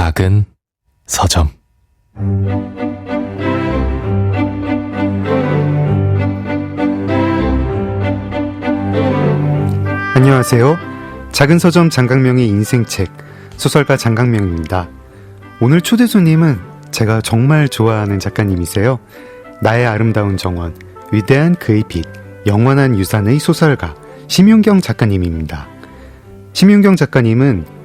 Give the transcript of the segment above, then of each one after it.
작은 서점. 안녕하세요. 작은 서점 장강명의 인생책, 소설가 장강명입니다. 오늘 초대 손님은 제가 정말 좋아하는 작가님이세요. 나의 아름다운 정원, 위대한 그의 빛, 영원한 유산의 소설가 심윤경 작가님입니다. 심윤경 작가님은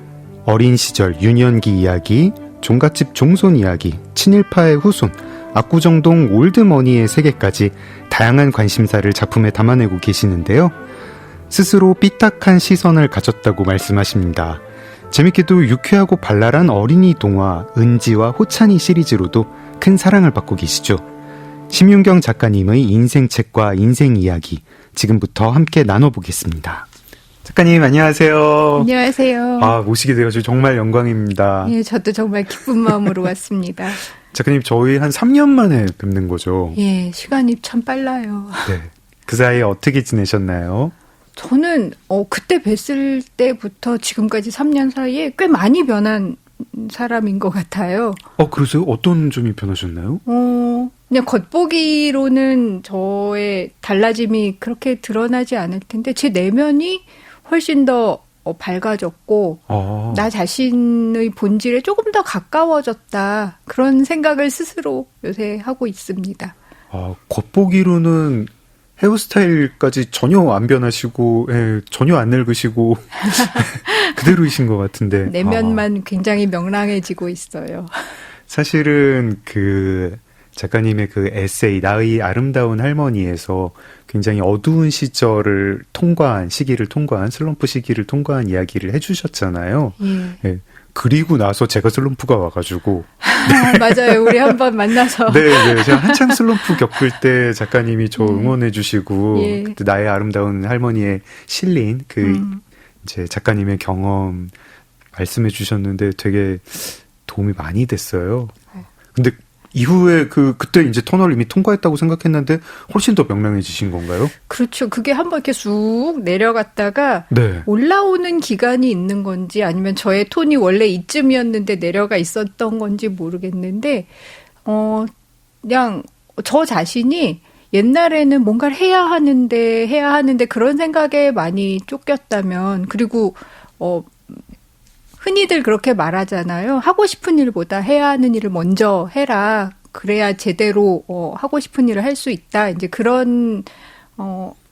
어린 시절 유년기 이야기, 종갓집 종손 이야기, 친일파의 후손, 압구정동 올드머니의 세계까지 다양한 관심사를 작품에 담아내고 계시는데요. 스스로 삐딱한 시선을 가졌다고 말씀하십니다. 재밌게도 유쾌하고 발랄한 어린이 동화 은지와 호찬이 시리즈로도 큰 사랑을 받고 계시죠. 심윤경 작가님의 인생책과 인생 이야기, 지금부터 함께 나눠보겠습니다. 작가님 안녕하세요. 안녕하세요. 모시게 되어서 정말 영광입니다. 예, 저도 정말 기쁜 마음으로 왔습니다. 작가님 저희 한 3년 만에 뵙는 거죠? 예, 시간이 참 빨라요. 네. 그 사이에 어떻게 지내셨나요? 저는 그때 뵀을 때부터 지금까지 3년 사이에 꽤 많이 변한 사람인 것 같아요. 그러세요? 어떤 점이 변하셨나요? 그냥 겉보기로는 저의 달라짐이 그렇게 드러나지 않을 텐데 제 내면이 훨씬 더 밝아졌고 나 자신의 본질에 조금 더 가까워졌다. 그런 생각을 스스로 요새 하고 있습니다. 겉보기로는 헤어스타일까지 전혀 안 변하시고, 전혀 안 늙으시고, 그대로이신 것 같은데. 내면만 굉장히 명랑해지고 있어요. 사실은 작가님의 그 에세이, 나의 아름다운 할머니에서 굉장히 어두운 시기를 통과한, 슬럼프 시기를 통과한 이야기를 해주셨잖아요. 예. 그리고 나서 제가 슬럼프가 와가지고. 맞아요. 우리 한번 만나서. 네. 제가 한창 슬럼프 겪을 때 작가님이 저 응원해주시고, 그때 나의 아름다운 할머니에 실린 이제 작가님의 경험 말씀해주셨는데 되게 도움이 많이 됐어요. 근데 이후에 그때 이제 터널 이미 통과했다고 생각했는데 훨씬 더 명랑해지신 건가요? 그렇죠. 그게 한번 이렇게 쑥 내려갔다가 네. 올라오는 기간이 있는 건지 아니면 저의 톤이 원래 이쯤이었는데 내려가 있었던 건지 모르겠는데 그냥 저 자신이 옛날에는 뭔가를 해야 하는데 그런 생각에 많이 쫓겼다면 그리고 흔히들 그렇게 말하잖아요. 하고 싶은 일보다 해야 하는 일을 먼저 해라. 그래야 제대로 하고 싶은 일을 할 수 있다. 이제 그런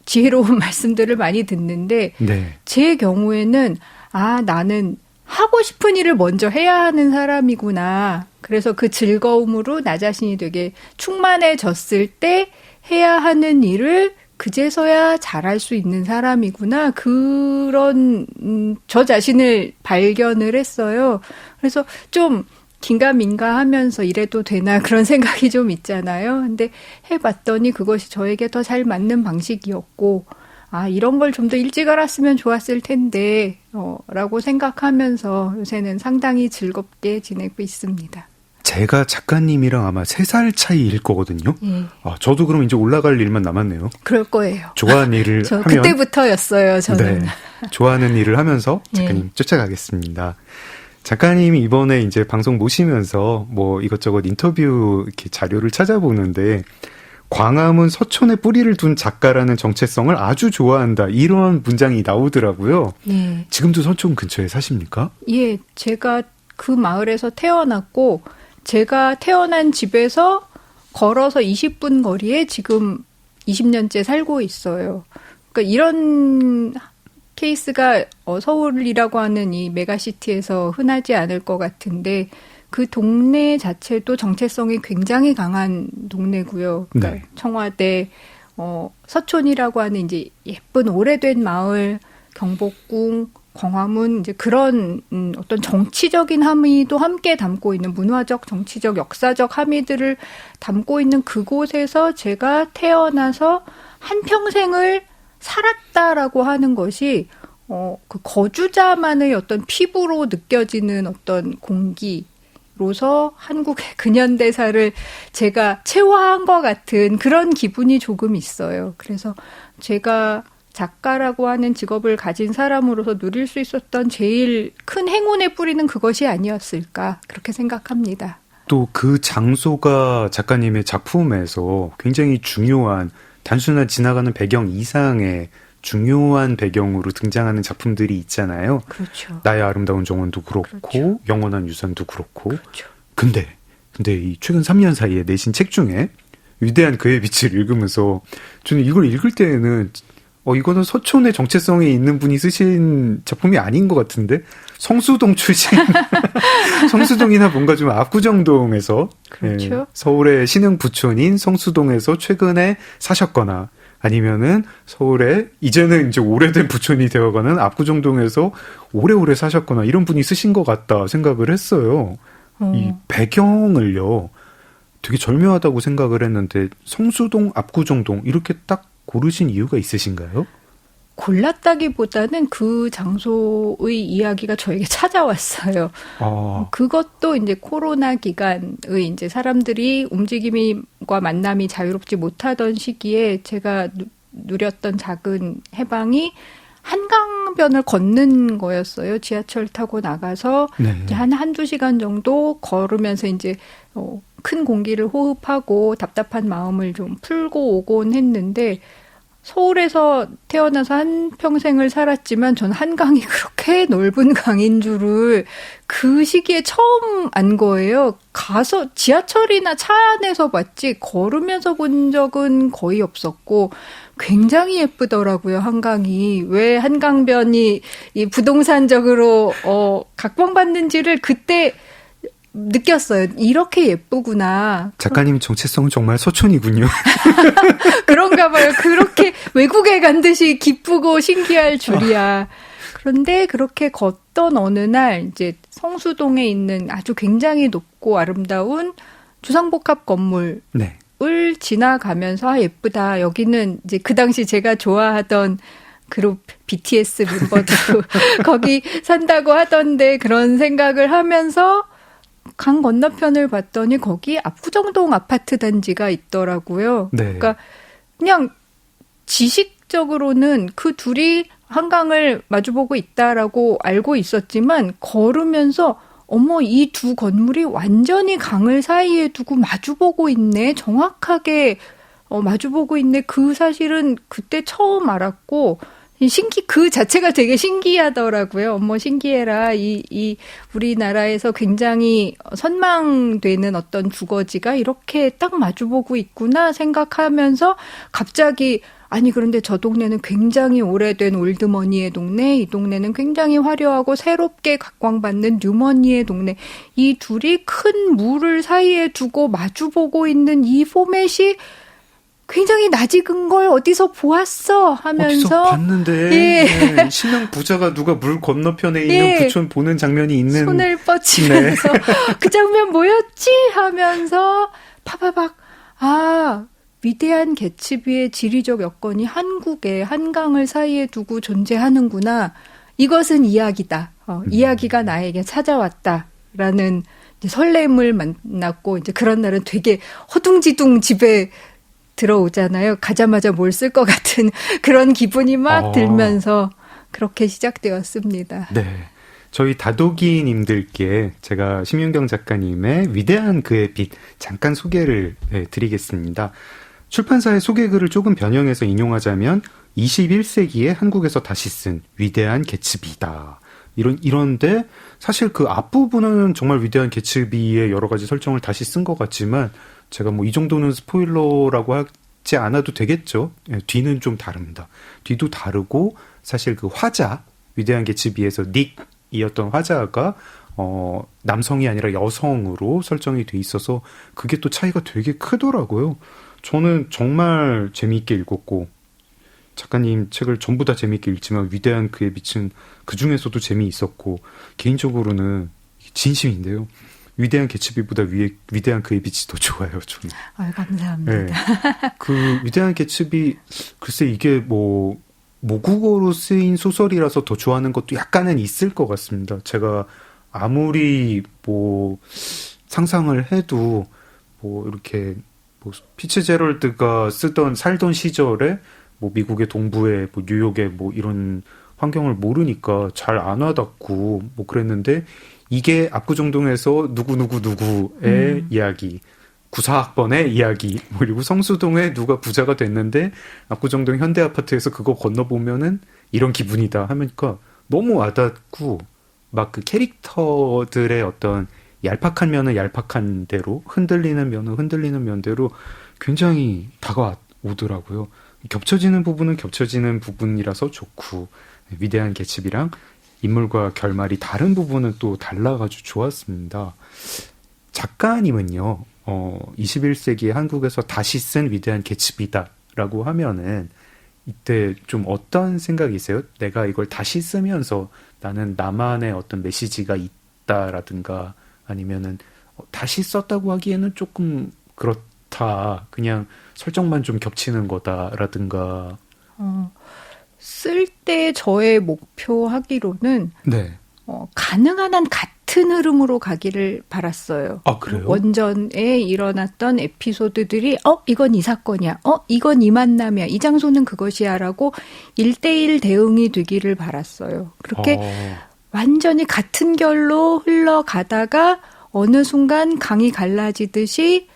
지혜로운 말씀들을 많이 듣는데 네. 제 경우에는 나는 하고 싶은 일을 먼저 해야 하는 사람이구나. 그래서 그 즐거움으로 나 자신이 되게 충만해졌을 때 해야 하는 일을 그제서야 잘할 수 있는 사람이구나. 그런 저 자신을 발견을 했어요. 그래서 좀 긴가민가 하면서 이래도 되나 그런 생각이 좀 있잖아요. 근데 해봤더니 그것이 저에게 더 잘 맞는 방식이었고 이런 걸 좀 더 일찍 알았으면 좋았을 텐데 라고 생각하면서 요새는 상당히 즐겁게 지내고 있습니다. 제가 작가님이랑 아마 3살 차이일 거거든요. 저도 그럼 이제 올라갈 일만 남았네요. 그럴 거예요. 좋아하는 일을 하면. 그때부터였어요, 저는. 네, 좋아하는 일을 하면서 작가님 쫓아가겠습니다. 작가님이 이번에 이제 방송 모시면서 뭐 이것저것 인터뷰 이렇게 자료를 찾아보는데 광화문 서촌에 뿌리를 둔 작가라는 정체성을 아주 좋아한다. 이런 문장이 나오더라고요. 네. 지금도 서촌 근처에 사십니까? 예, 제가 그 마을에서 태어났고 제가 태어난 집에서 걸어서 20분 거리에 지금 20년째 살고 있어요. 그러니까 이런 케이스가 서울이라고 하는 이 메가시티에서 흔하지 않을 것 같은데 그 동네 자체도 정체성이 굉장히 강한 동네고요. 그러니까 네. 청와대, 서촌이라고 하는 이제 예쁜 오래된 마을, 경복궁, 광화문 이제 그런 어떤 정치적인 함의도 함께 담고 있는 문화적, 정치적, 역사적 함의들을 담고 있는 그곳에서 제가 태어나서 한평생을 살았다라고 하는 것이 그 거주자만의 어떤 피부로 느껴지는 어떤 공기로서 한국의 근현대사를 제가 체화한 것 같은 그런 기분이 조금 있어요. 그래서 제가 작가라고 하는 직업을 가진 사람으로서 누릴 수 있었던 제일 큰 행운의 뿌리는 그것이 아니었을까 그렇게 생각합니다. 또 그 장소가 작가님의 작품에서 굉장히 중요한 단순한 지나가는 배경 이상의 중요한 배경으로 등장하는 작품들이 있잖아요. 그렇죠. 나의 아름다운 정원도 그렇고 그렇죠. 영원한 유산도 그렇고. 그렇죠. 근데 이 최근 3년 사이에 내신 책 중에 위대한 그의 빛을 읽으면서 저는 이걸 읽을 때에는 이거는 서촌의 정체성이 있는 분이 쓰신 작품이 아닌 것 같은데 성수동 출신 성수동이나 뭔가 좀 압구정동에서 그렇죠. 서울의 신흥 부촌인 성수동에서 최근에 사셨거나 아니면은 서울에 이제는 이제 오래된 부촌이 되어가는 압구정동에서 오래오래 사셨거나 이런 분이 쓰신 것 같다 생각을 했어요. 이 배경을요 되게 절묘하다고 생각을 했는데 성수동, 압구정동 이렇게 딱 고르신 이유가 있으신가요? 골랐다기보다는 그 장소의 이야기가 저에게 찾아왔어요. 그것도 이제 코로나 기간의 이제 사람들이 움직임과 만남이 자유롭지 못하던 시기에 제가 누렸던 작은 해방이 한강변을 걷는 거였어요. 지하철 타고 나가서 네. 이제 한두 시간 정도 걸으면서 이제 큰 공기를 호흡하고 답답한 마음을 좀 풀고 오곤 했는데 서울에서 태어나서 한평생을 살았지만 전 한강이 그렇게 넓은 강인 줄을 그 시기에 처음 안 거예요. 가서 지하철이나 차 안에서 봤지 걸으면서 본 적은 거의 없었고 굉장히 예쁘더라고요, 한강이. 왜 한강변이 이 부동산적으로 각광받는지를 그때 느꼈어요. 이렇게 예쁘구나. 작가님 정체성은 정말 서촌이군요. 그런가 봐요. 그렇게 외국에 간 듯이 기쁘고 신기할 줄이야. 그런데 그렇게 걷던 어느 날 이제 성수동에 있는 아주 굉장히 높고 아름다운 주상복합 건물을 네. 지나가면서 예쁘다. 여기는 이제 그 당시 제가 좋아하던 그룹 BTS 멤버도 거기 산다고 하던데 그런 생각을 하면서 강 건너편을 봤더니 거기 압구정동 아파트 단지가 있더라고요. 네. 그러니까 그냥 지식적으로는 그 둘이 한강을 마주보고 있다라고 알고 있었지만 걸으면서 어머 이 두 건물이 완전히 강을 사이에 두고 마주보고 있네. 정확하게 마주보고 있네. 그 사실은 그때 처음 알았고 그 자체가 되게 신기하더라고요. 어머, 신기해라. 이 우리나라에서 굉장히 선망되는 어떤 주거지가 이렇게 딱 마주보고 있구나 생각하면서 갑자기 아니, 그런데 저 동네는 굉장히 오래된 올드머니의 동네, 이 동네는 굉장히 화려하고 새롭게 각광받는 뉴머니의 동네. 이 둘이 큰 물을 사이에 두고 마주보고 있는 이 포맷이 굉장히 낯익은 걸 어디서 보았어 하면서 어디서 봤는데 네, 신흥 부자가 누가 물 건너편에 있는 부촌 보는 장면이 있는 손을 뻗치면서 그 장면 뭐였지 하면서 파바박 위대한 개츠비의 지리적 여건이 한국의 한강을 사이에 두고 존재하는구나. 이것은 이야기다. 이야기가 나에게 찾아왔다라는 이제 설렘을 만났고 이제 그런 날은 되게 허둥지둥 집에 들어오잖아요. 가자마자 뭘 쓸 것 같은 그런 기분이 막 들면서 그렇게 시작되었습니다. 네. 저희 다독이님들께 제가 심윤경 작가님의 위대한 그의 빛 잠깐 소개를 드리겠습니다. 출판사의 소개글을 조금 변형해서 인용하자면 21세기에 한국에서 다시 쓴 위대한 개츠비다. 이런데 사실 그 앞부분은 정말 위대한 개츠비의 여러 가지 설정을 다시 쓴 것 같지만 제가 뭐 이 정도는 스포일러라고 하지 않아도 되겠죠. 뒤는 좀 다릅니다. 뒤도 다르고 사실 그 화자 위대한 개츠비에서 닉이었던 화자가 남성이 아니라 여성으로 설정이 돼 있어서 그게 또 차이가 되게 크더라고요. 저는 정말 재미있게 읽었고 작가님 책을 전부 다 재미있게 읽지만 위대한 그의 빛은 그 중에서도 재미있었고 개인적으로는 진심인데요. 위대한 개츠비보다 위대한 그의 빛이 더 좋아요, 저는. 감사합니다. 네. 그 위대한 개츠비 글쎄 이게 뭐 모국어로 쓰인 소설이라서 더 좋아하는 것도 약간은 있을 것 같습니다. 제가 아무리 뭐 상상을 해도 뭐 이렇게 뭐 피츠제럴드가 살던 시절에 뭐 미국의 동부에 뭐 뉴욕에 뭐 이런 환경을 모르니까 잘 안 와닿고 뭐 그랬는데 이게 압구정동에서 누구누구누구의 이야기, 구사학번의 이야기, 그리고 성수동에 누가 부자가 됐는데 압구정동 현대아파트에서 그거 건너보면은 이런 기분이다 하니까 너무 와닿고 막 그 캐릭터들의 어떤 얄팍한 면은 얄팍한 대로 흔들리는 면은 흔들리는 면대로 굉장히 다가오더라고요. 겹쳐지는 부분은 겹쳐지는 부분이라서 좋고 위대한 개츠비랑 인물과 결말이 다른 부분은 또 달라가지고 좋았습니다. 작가님은요, 21세기 한국에서 다시 쓴 위대한 개츠비다라고 하면은 이때 좀 어떤 생각이세요? 내가 이걸 다시 쓰면서 나는 나만의 어떤 메시지가 있다라든가 아니면은 다시 썼다고 하기에는 조금 그렇다. 그냥 설정만 좀 겹치는 거다라든가. 쓸 때 저의 목표 하기로는 네. 가능한 한 같은 흐름으로 가기를 바랐어요. 아, 그래요? 원전에 일어났던 에피소드들이 이건 이 사건이야. 이건 이 만남이야. 이 장소는 그것이야. 라고 1대1 대응이 되기를 바랐어요. 그렇게 완전히 같은 결로 흘러가다가 어느 순간 강이 갈라지듯이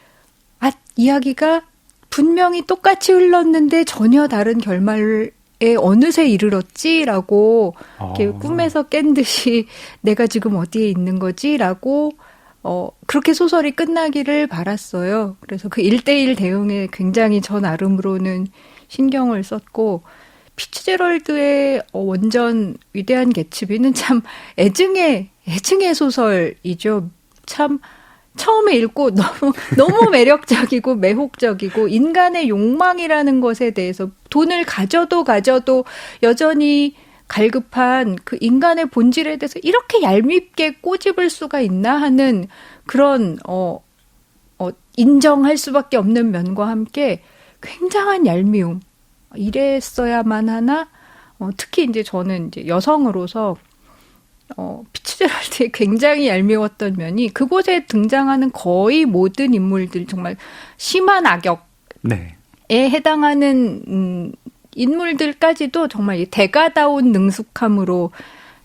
이야기가 분명히 똑같이 흘렀는데 전혀 다른 결말에 어느새 이르렀지라고 이렇게 꿈에서 깬 듯이 내가 지금 어디에 있는 거지라고 그렇게 소설이 끝나기를 바랐어요. 그래서 그 1대1 대응에 굉장히 저 나름으로는 신경을 썼고 피츠제럴드의 원전 위대한 개츠비는 참 애증의 소설이죠. 참 처음에 읽고 너무 매력적이고 매혹적이고 인간의 욕망이라는 것에 대해서 돈을 가져도 여전히 갈급한 그 인간의 본질에 대해서 이렇게 얄밉게 꼬집을 수가 있나 하는 그런 인정할 수밖에 없는 면과 함께 굉장한 얄미움. 이랬어야만 하나? 특히 이제 저는 이제 여성으로 피츠제럴드의 굉장히 얄미웠던 면이 그곳에 등장하는 거의 모든 인물들 정말 심한 악역에 해당하는 인물들까지도 정말 대가다운 능숙함으로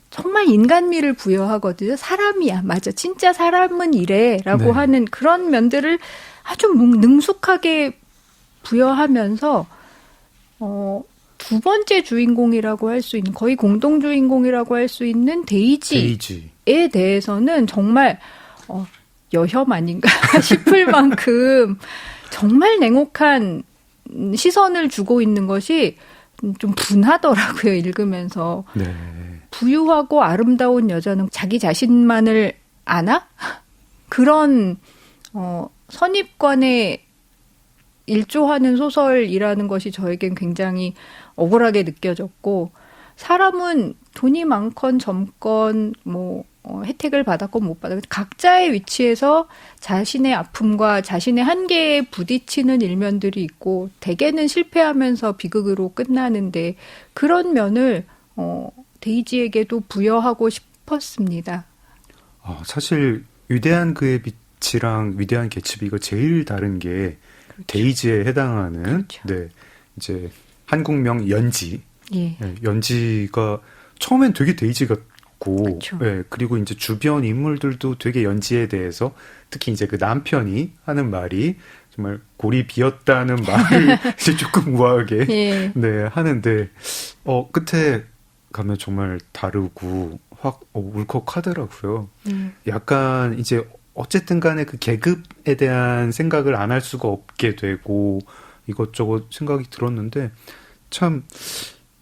정말 인간미를 부여하거든요. 사람이야. 맞아. 진짜 사람은 이래라고 하는 그런 면들을 아주 능숙하게 부여하면서 두 번째 주인공이라고 할 수 있는 거의 공동 주인공이라고 할 수 있는 데이지에 대해서는 정말 여혐 아닌가 싶을 만큼 정말 냉혹한 시선을 주고 있는 것이 좀 분하더라고요. 읽으면서. 네. 부유하고 아름다운 여자는 자기 자신만을 아나? 그런 선입관에 일조하는 소설이라는 것이 저에겐 굉장히 억울하게 느껴졌고 사람은 돈이 많건 젊건 혜택을 받았건 못 받았건 각자의 위치에서 자신의 아픔과 자신의 한계에 부딪히는 일면들이 있고 대개는 실패하면서 비극으로 끝나는데 그런 면을 데이지에게도 부여하고 싶었습니다. 사실 위대한 그의 빛이랑 위대한 개츠비가 제일 다른 게 데이지에 해당하는 이제 한국명 연지. 예. 연지가 처음엔 되게 데이지 같고 그리고 이제 주변 인물들도 되게 연지에 대해서 특히 이제 그 남편이 하는 말이 정말 골이 비었다는 말을 이제 조금 우아하게 하는데 끝에 가면 정말 다르고 확 울컥하더라고요. 약간 이제 어쨌든 간에 그 계급에 대한 생각을 안 할 수가 없게 되고 이것저것 생각이 들었는데 참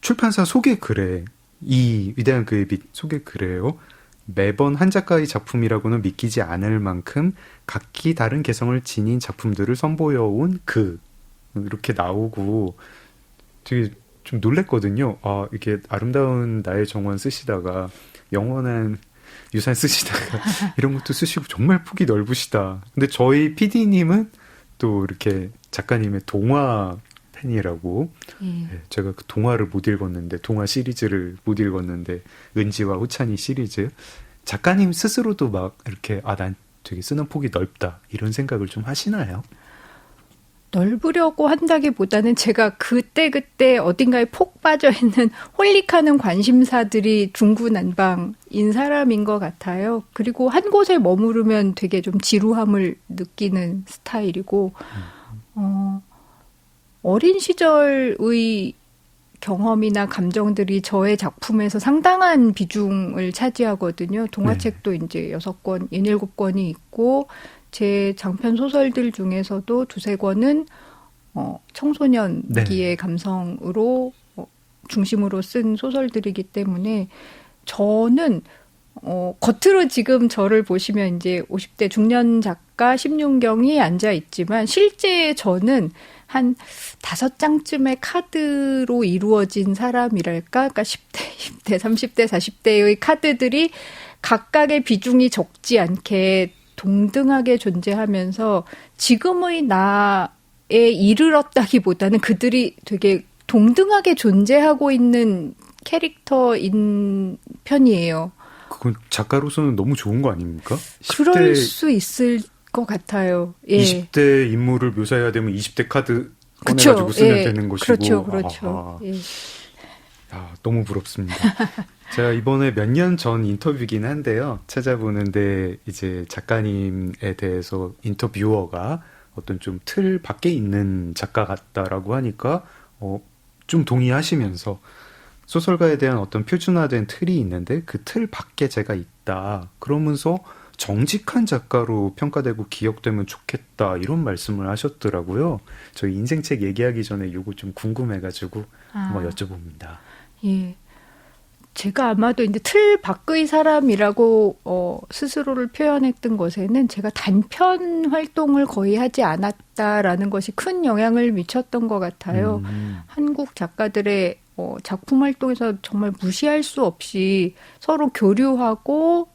출판사 소개글에 이 위대한 그의 빛 소개글에요. 매번 한 작가의 작품이라고는 믿기지 않을 만큼 각기 다른 개성을 지닌 작품들을 선보여온 이렇게 나오고 되게 좀 놀랬거든요. 이게 아름다운 나의 정원 쓰시다가 영원한 유산 쓰시다가 이런 것도 쓰시고 정말 폭이 넓으시다. 근데 저희 PD님은 또 이렇게 작가님의 동화 팬이라고 제가 그 동화를 못 읽었는데 동화 시리즈를 못 읽었는데 은지와 호찬이 시리즈 작가님 스스로도 막 이렇게 난 되게 쓰는 폭이 넓다 이런 생각을 좀 하시나요? 넓으려고 한다기보다는 제가 그때 어딘가에 폭 빠져있는 홀릭하는 관심사들이 중구난방인 사람인 것 같아요. 그리고 한 곳에 머무르면 되게 좀 지루함을 느끼는 스타일이고, 어린 시절의 경험이나 감정들이 저의 작품에서 상당한 비중을 차지하거든요. 동화책도 이제 6권, 7권이 있고, 제 장편 소설들 중에서도 2-3권은 청소년기의 감성으로 중심으로 쓴 소설들이기 때문에 저는 겉으로 지금 저를 보시면 이제 50대 중년 작가 심윤경이 앉아 있지만 실제 저는 한 5장쯤의 카드로 이루어진 사람이랄까? 그러니까 10대, 20대, 30대, 40대의 카드들이 각각의 비중이 적지 않게 동등하게 존재하면서 지금의 나에 이르렀다기보다는 그들이 되게 동등하게 존재하고 있는 캐릭터인 편이에요. 그건 작가로서는 너무 좋은 거 아닙니까? 그럴 수 있을 것 같아요. 예. 20대 인물을 묘사해야 되면 20대 카드 꺼내가지고 쓰면 되는 것이고. 그렇죠. 예. 야, 너무 부럽습니다. 제가 이번에 몇 년 전 인터뷰긴 한데요. 찾아보는데 이제 작가님에 대해서 인터뷰어가 어떤 좀 틀 밖에 있는 작가 같다라고 하니까 좀 동의하시면서 소설가에 대한 어떤 표준화된 틀이 있는데 그 틀 밖에 제가 있다. 그러면서 정직한 작가로 평가되고 기억되면 좋겠다. 이런 말씀을 하셨더라고요. 저희 인생책 얘기하기 전에 요거 좀 궁금해가지고 한번 여쭤봅니다. 예. 제가 아마도 이제 틀 밖의 사람이라고 스스로를 표현했던 것에는 제가 단편 활동을 거의 하지 않았다라는 것이 큰 영향을 미쳤던 것 같아요. 한국 작가들의 작품 활동에서 정말 무시할 수 없이 서로 교류하고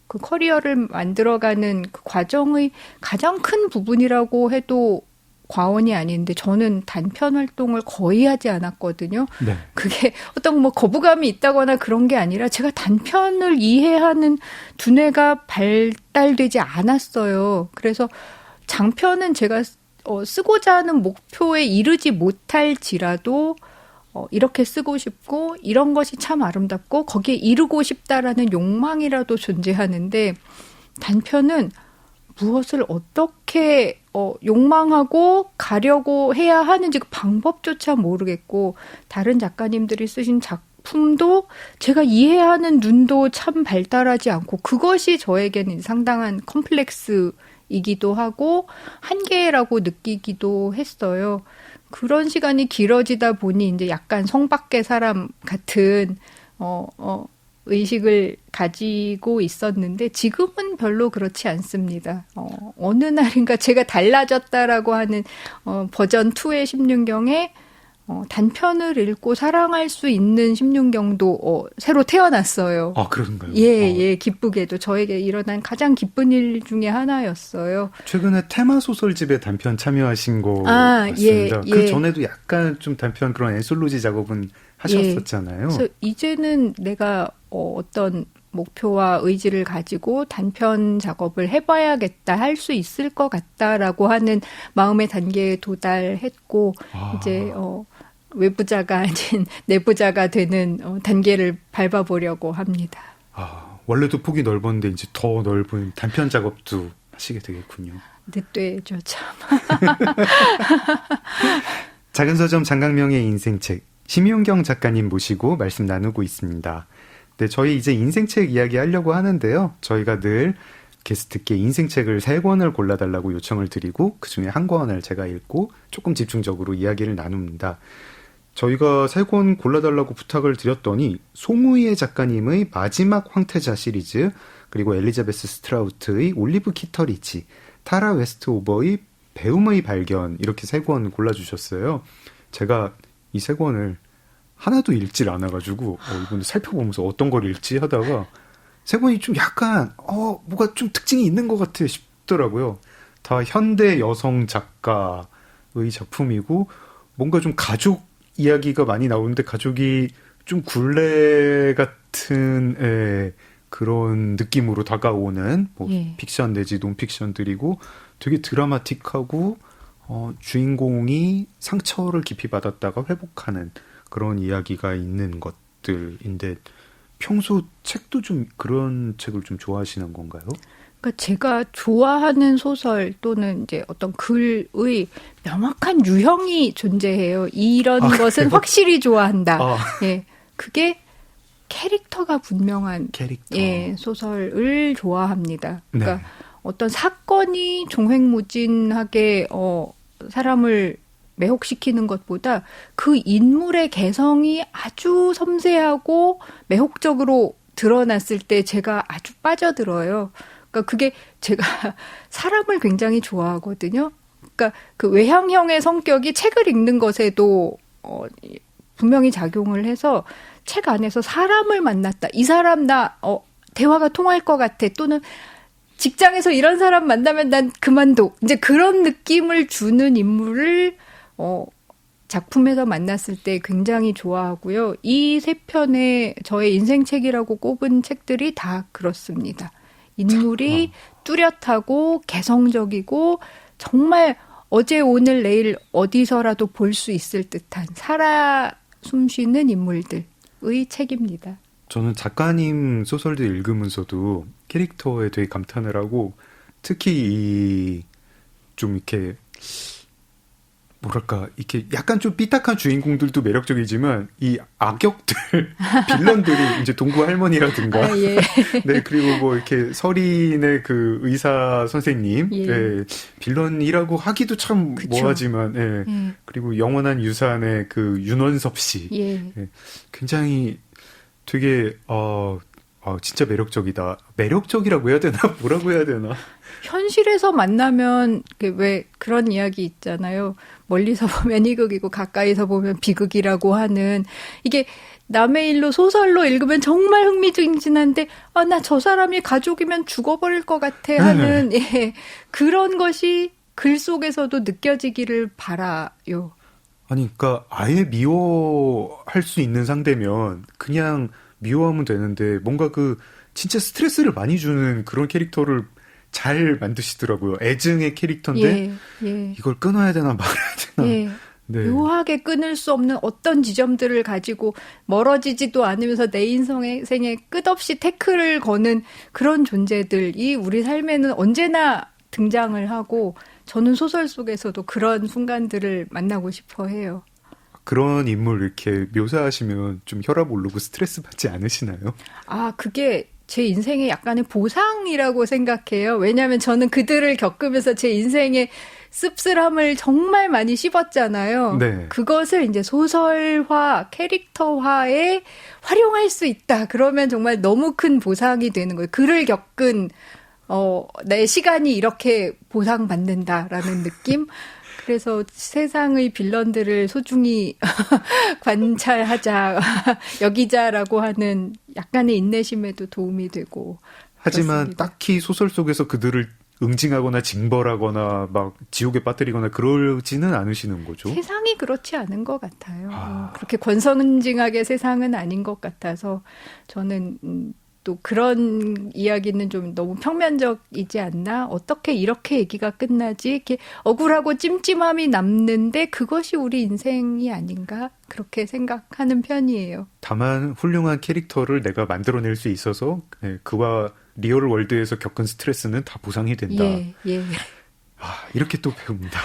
그 커리어를 만들어가는 그 과정의 가장 큰 부분이라고 해도 과언이 아닌데 저는 단편 활동을 거의 하지 않았거든요. 네. 그게 어떤 뭐 거부감이 있다거나 그런 게 아니라 제가 단편을 이해하는 두뇌가 발달되지 않았어요. 그래서 장편은 제가 쓰고자 하는 목표에 이르지 못할지라도 이렇게 쓰고 싶고 이런 것이 참 아름답고 거기에 이르고 싶다라는 욕망이라도 존재하는데 단편은 무엇을 어떻게 욕망하고 가려고 해야 하는지 그 방법조차 모르겠고 다른 작가님들이 쓰신 작품도 제가 이해하는 눈도 참 발달하지 않고 그것이 저에게는 상당한 컴플렉스이기도 하고 한계라고 느끼기도 했어요. 그런 시간이 길어지다 보니 이제 약간 성밖의 사람 같은 의식을 가지고 있었는데 지금은 별로 그렇지 않습니다. 어느 날인가 제가 달라졌다라고 하는 버전 2의 심윤경에 단편을 읽고 사랑할 수 있는 심윤경도 새로 태어났어요. 아, 그런가요? 예, 기쁘게도 저에게 일어난 가장 기쁜 일 중에 하나였어요. 최근에 테마 소설집에 단편 참여하신 거 같습니다. 그 전에도 약간 좀 단편 그런 엔솔로지 작업은 하셨었잖아요. 그래서 이제는 내가 어떤 목표와 의지를 가지고 단편 작업을 해봐야겠다, 할 수 있을 것 같다라고 하는 마음의 단계에 도달했고 이제 외부자가 아닌 내부자가 되는 단계를 밟아보려고 합니다. 원래도 폭이 넓었는데 이제 더 넓은 단편 작업도 하시게 되겠군요. 늦되죠 참. 작은 서점 장강명의 인생책 심윤경 작가님 모시고 말씀 나누고 있습니다. 네, 저희 이제 인생책 이야기 하려고 하는데요. 저희가 늘 게스트께 인생책을 3권을 골라달라고 요청을 드리고 그중에 1권을 제가 읽고 조금 집중적으로 이야기를 나눕니다. 저희가 3권 골라달라고 부탁을 드렸더니 송우예 작가님의 마지막 황태자 시리즈 그리고 엘리자베스 스트라우트의 올리브 키터리치 타라 웨스트오버의 배움의 발견 이렇게 3권 골라주셨어요. 제가 이 3권을 하나도 읽질 않아가지고 이번에 살펴보면서 어떤 걸 읽지 하다가 3권이 좀 약간 뭐가 좀 특징이 있는 것 같아 싶더라고요. 다 현대 여성 작가의 작품이고 뭔가 좀 가족 이야기가 많이 나오는데 가족이 좀 굴레 같은 그런 느낌으로 다가오는 픽션 내지 논픽션들이고 되게 드라마틱하고 주인공이 상처를 깊이 받았다가 회복하는 그런 이야기가 있는 것들인데 평소 책도 좀 그런 책을 좀 좋아하시는 건가요? 그러니까 제가 좋아하는 소설 또는 이제 어떤 글의 명확한 유형이 존재해요. 이런 것은 그래요? 확실히 좋아한다. 아. 예, 그게 캐릭터가 분명한 캐릭터. 예, 소설을 좋아합니다. 그러니까 네. 어떤 사건이 종횡무진하게 사람을 매혹시키는 것보다 그 인물의 개성이 아주 섬세하고 매혹적으로 드러났을 때 제가 아주 빠져들어요. 그러니까 그게 제가 사람을 굉장히 좋아하거든요. 그러니까 그 외향형의 성격이 책을 읽는 것에도 분명히 작용을 해서 책 안에서 사람을 만났다. 이 사람 나 대화가 통할 것 같아. 또는 직장에서 이런 사람 만나면 난 그만둬. 이제 그런 느낌을 주는 인물을 작품에서 만났을 때 굉장히 좋아하고요. 이 세 편의 저의 인생책이라고 꼽은 책들이 다 그렇습니다. 인물이 뚜렷하고 개성적이고 정말 어제 오늘 내일 어디서라도 볼 수 있을 듯한 살아 숨쉬는 인물들의 책입니다. 저는 작가님 소설들 읽으면서도 캐릭터에 되게 감탄을 하고 특히 좀 이렇게 뭐랄까 이렇게 약간 좀 삐딱한 주인공들도 매력적이지만 이 악역들 빌런들이 이제 동구 할머니라든가 예. 네 그리고 뭐 이렇게 서린의 그 의사 선생님 예. 예, 빌런이라고 하기도 참 그쵸. 뭐하지만 예. 그리고 영원한 유산의 그 윤원섭 씨 예. 예, 굉장히 되게 진짜 매력적이다. 매력적이라고 해야 되나? 뭐라고 해야 되나? 현실에서 만나면 왜 그런 이야기 있잖아요. 멀리서 보면 희극이고 가까이서 보면 비극이라고 하는 이게 남의 일로 소설로 읽으면 정말 흥미진진한데 나 저 사람이 가족이면 죽어버릴 것 같아 하는 예, 그런 것이 글 속에서도 느껴지기를 바라요. 아니, 그러니까 아예 미워할 수 있는 상대면 그냥 미워하면 되는데 뭔가 그 진짜 스트레스를 많이 주는 그런 캐릭터를 잘 만드시더라고요. 애증의 캐릭터인데 이걸 끊어야 되나 말아야 되나. 예. 네. 묘하게 끊을 수 없는 어떤 지점들을 가지고 멀어지지도 않으면서 내 인생에 끝없이 태클을 거는 그런 존재들이 우리 삶에는 언제나 등장을 하고 저는 소설 속에서도 그런 순간들을 만나고 싶어 해요. 그런 인물 이렇게 묘사하시면 좀 혈압 오르고 스트레스 받지 않으시나요? 그게 제 인생의 약간의 보상이라고 생각해요. 왜냐하면 저는 그들을 겪으면서 제 인생의 씁쓸함을 정말 많이 씹었잖아요. 네. 그것을 이제 소설화, 캐릭터화에 활용할 수 있다. 그러면 정말 너무 큰 보상이 되는 거예요. 그를 겪은 내 시간이 이렇게 보상받는다라는 느낌? 그래서 세상의 빌런들을 소중히 관찰하자, 여기자라고 하는 약간의 인내심에도 도움이 되고. 하지만 그렇습니다. 딱히 소설 속에서 그들을 응징하거나 징벌하거나 막 지옥에 빠뜨리거나 그러지는 않으시는 거죠? 세상이 그렇지 않은 것 같아요. 그렇게 권선징악의 세상은 아닌 것 같아서 저는 또 그런 이야기는 좀 너무 평면적이지 않나? 어떻게 이렇게 얘기가 끝나지? 이렇게 억울하고 찜찜함이 남는데 그것이 우리 인생이 아닌가? 그렇게 생각하는 편이에요. 다만 훌륭한 캐릭터를 내가 만들어낼 수 있어서 그와 리얼 월드에서 겪은 스트레스는 다 보상이 된다. 예. 이렇게 또 배웁니다.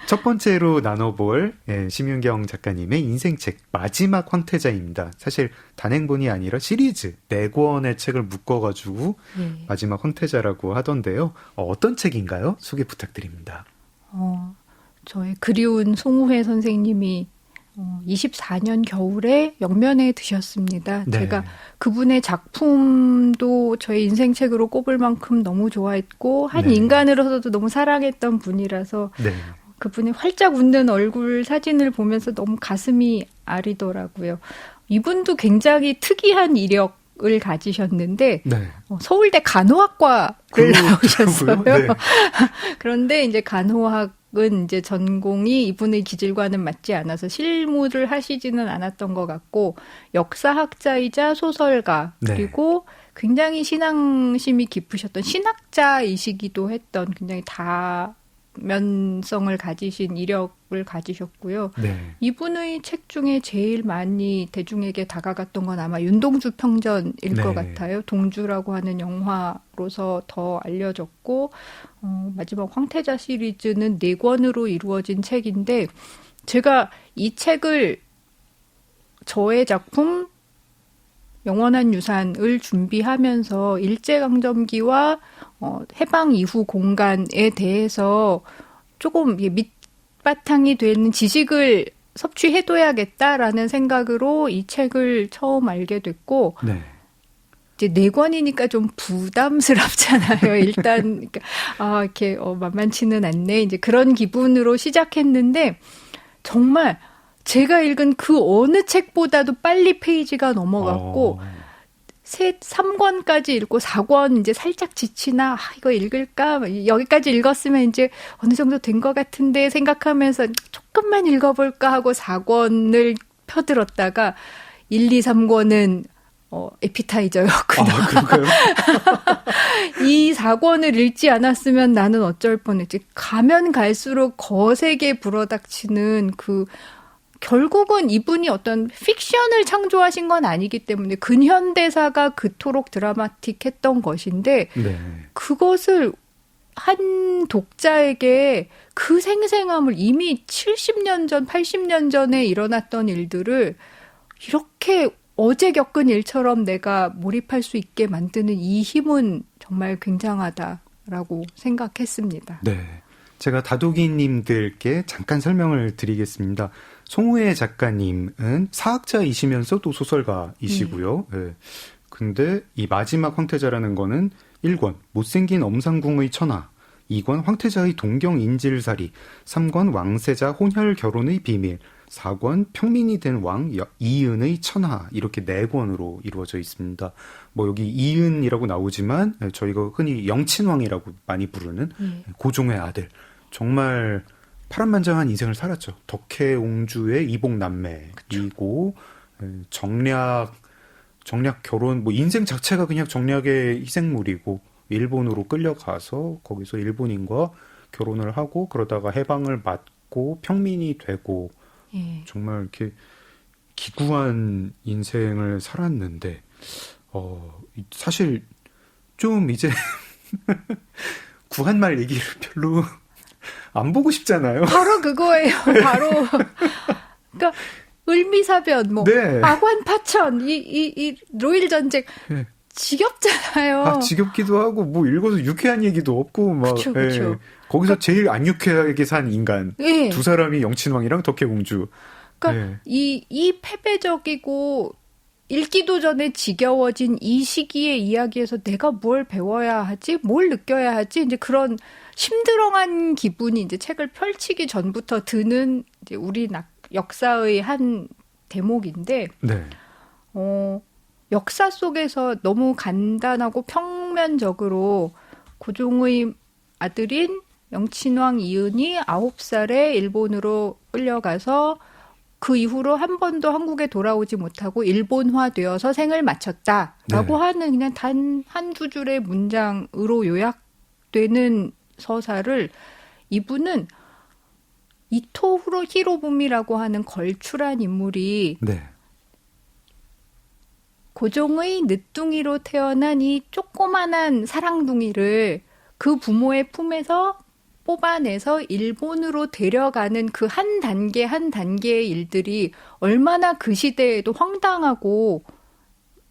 첫 번째로 나눠볼 심윤경 작가님의 인생책 마지막 황태자입니다. 사실 단행본이 아니라 시리즈 4권의 책을 묶어가지고 마지막 황태자라고 하던데요. 어떤 책인가요? 소개 부탁드립니다. 저의 그리운 송우회 선생님이 24년 겨울에 영면에 드셨습니다. 네. 제가 그분의 작품도 저의 인생책으로 꼽을 만큼 너무 좋아했고 한 인간으로서도 너무 사랑했던 분이라서 그분의 활짝 웃는 얼굴 사진을 보면서 너무 가슴이 아리더라고요. 이분도 굉장히 특이한 이력을 가지셨는데 서울대 간호학과를 나오셨어요. 네. 그런데 이제 간호학은 이제 전공이 이분의 기질과는 맞지 않아서 실무를 하시지는 않았던 것 같고 역사학자이자 소설가 그리고 굉장히 신앙심이 깊으셨던 신학자이시기도 했던 굉장히 직면성을 가지신 이력을 가지셨고요. 네. 이분의 책 중에 제일 많이 대중에게 다가갔던 건 아마 윤동주 평전일 네. 것 같아요. 동주라고 하는 영화로서 더 알려졌고 마지막 황태자 시리즈는 4권으로 이루어진 책인데 제가 이 책을 저의 작품 영원한 유산을 준비하면서 일제강점기와 해방 이후 공간에 대해서 조금 밑바탕이 되는 지식을 섭취해둬야겠다라는 생각으로 이 책을 처음 알게 됐고 네. 이제 4권이니까 좀 부담스럽잖아요. 일단 이렇게 만만치는 않네. 이제 그런 기분으로 시작했는데 정말 제가 읽은 그 어느 책보다도 빨리 페이지가 넘어갔고 3권까지 읽고 4권 이제 살짝 지치나 이거 읽을까? 여기까지 읽었으면 이제 어느 정도 된 것 같은데 생각하면서 조금만 읽어볼까 하고 4권을 펴들었다가 1, 2, 3권은 에피타이저였구나. 그런가요? 이 4권을 읽지 않았으면 나는 어쩔 뻔했지. 가면 갈수록 거세게 불어닥치는 결국은 이분이 어떤 픽션을 창조하신 건 아니기 때문에 근현대사가 그토록 드라마틱했던 것인데 네. 그것을 한 독자에게 그 생생함을 이미 70년 전, 80년 전에 일어났던 일들을 이렇게 어제 겪은 일처럼 내가 몰입할 수 있게 만드는 이 힘은 정말 굉장하다라고 생각했습니다. 네. 제가 다독이님들께 잠깐 설명을 드리겠습니다. 송우혜 작가님은 사학자이시면서 또 소설가이시고요. 네. 근데 이 마지막 황태자라는 거는 1권 못생긴 엄상궁의 천하, 2권 황태자의 동경인질살이, 3권 왕세자 혼혈 결혼의 비밀, 4권 평민이 된 왕 이은의 천하, 이렇게 4권으로 이루어져 있습니다. 뭐 여기 이은이라고 나오지만 저희가 흔히 영친왕이라고 많이 부르는 고종의 아들, 정말 파란만장한 인생을 살았죠. 덕혜옹주의 이복남매이고 정략 결혼, 뭐 인생 자체가 그냥 정략의 희생물이고 일본으로 끌려가서 거기서 일본인과 결혼을 하고 그러다가 해방을 맞고 평민이 되고 정말 이렇게 기구한 인생을 살았는데 사실 좀 이제 구한말 얘기를 별로 안 보고 싶잖아요. 바로 그거예요. 바로 그러니까 을미사변, 네. 악원파천, 이 로일 전쟁 네. 지겹잖아요. 지겹기도 하고 뭐 읽어서 유쾌한 얘기도 없고 막 그쵸. 거기서 제일 안 유쾌하게 산 인간 두 사람이 영친왕이랑 덕혜공주. 그러니까 이 패배적이고 읽기도 전에 지겨워진 이 시기의 이야기에서 내가 뭘 배워야 하지, 뭘 느껴야 하지, 이제 그런 심드렁한 기분이 이제 책을 펼치기 전부터 드는 이제 우리 역사의 한 대목인데, 네. 역사 속에서 너무 간단하고 평면적으로 고종의 아들인 영친왕 이은이 9살에 일본으로 끌려가서 그 이후로 한 번도 한국에 돌아오지 못하고 일본화되어서 생을 마쳤다라고 하는 그냥 단 한 두 줄의 문장으로 요약되는 서사를 이분은 이토 히로부미라고 하는 걸출한 인물이 고종의 늦둥이로 태어난 이 조그만한 사랑둥이를 그 부모의 품에서 뽑아내서 일본으로 데려가는 그 한 단계 한 단계의 일들이 얼마나 그 시대에도 황당하고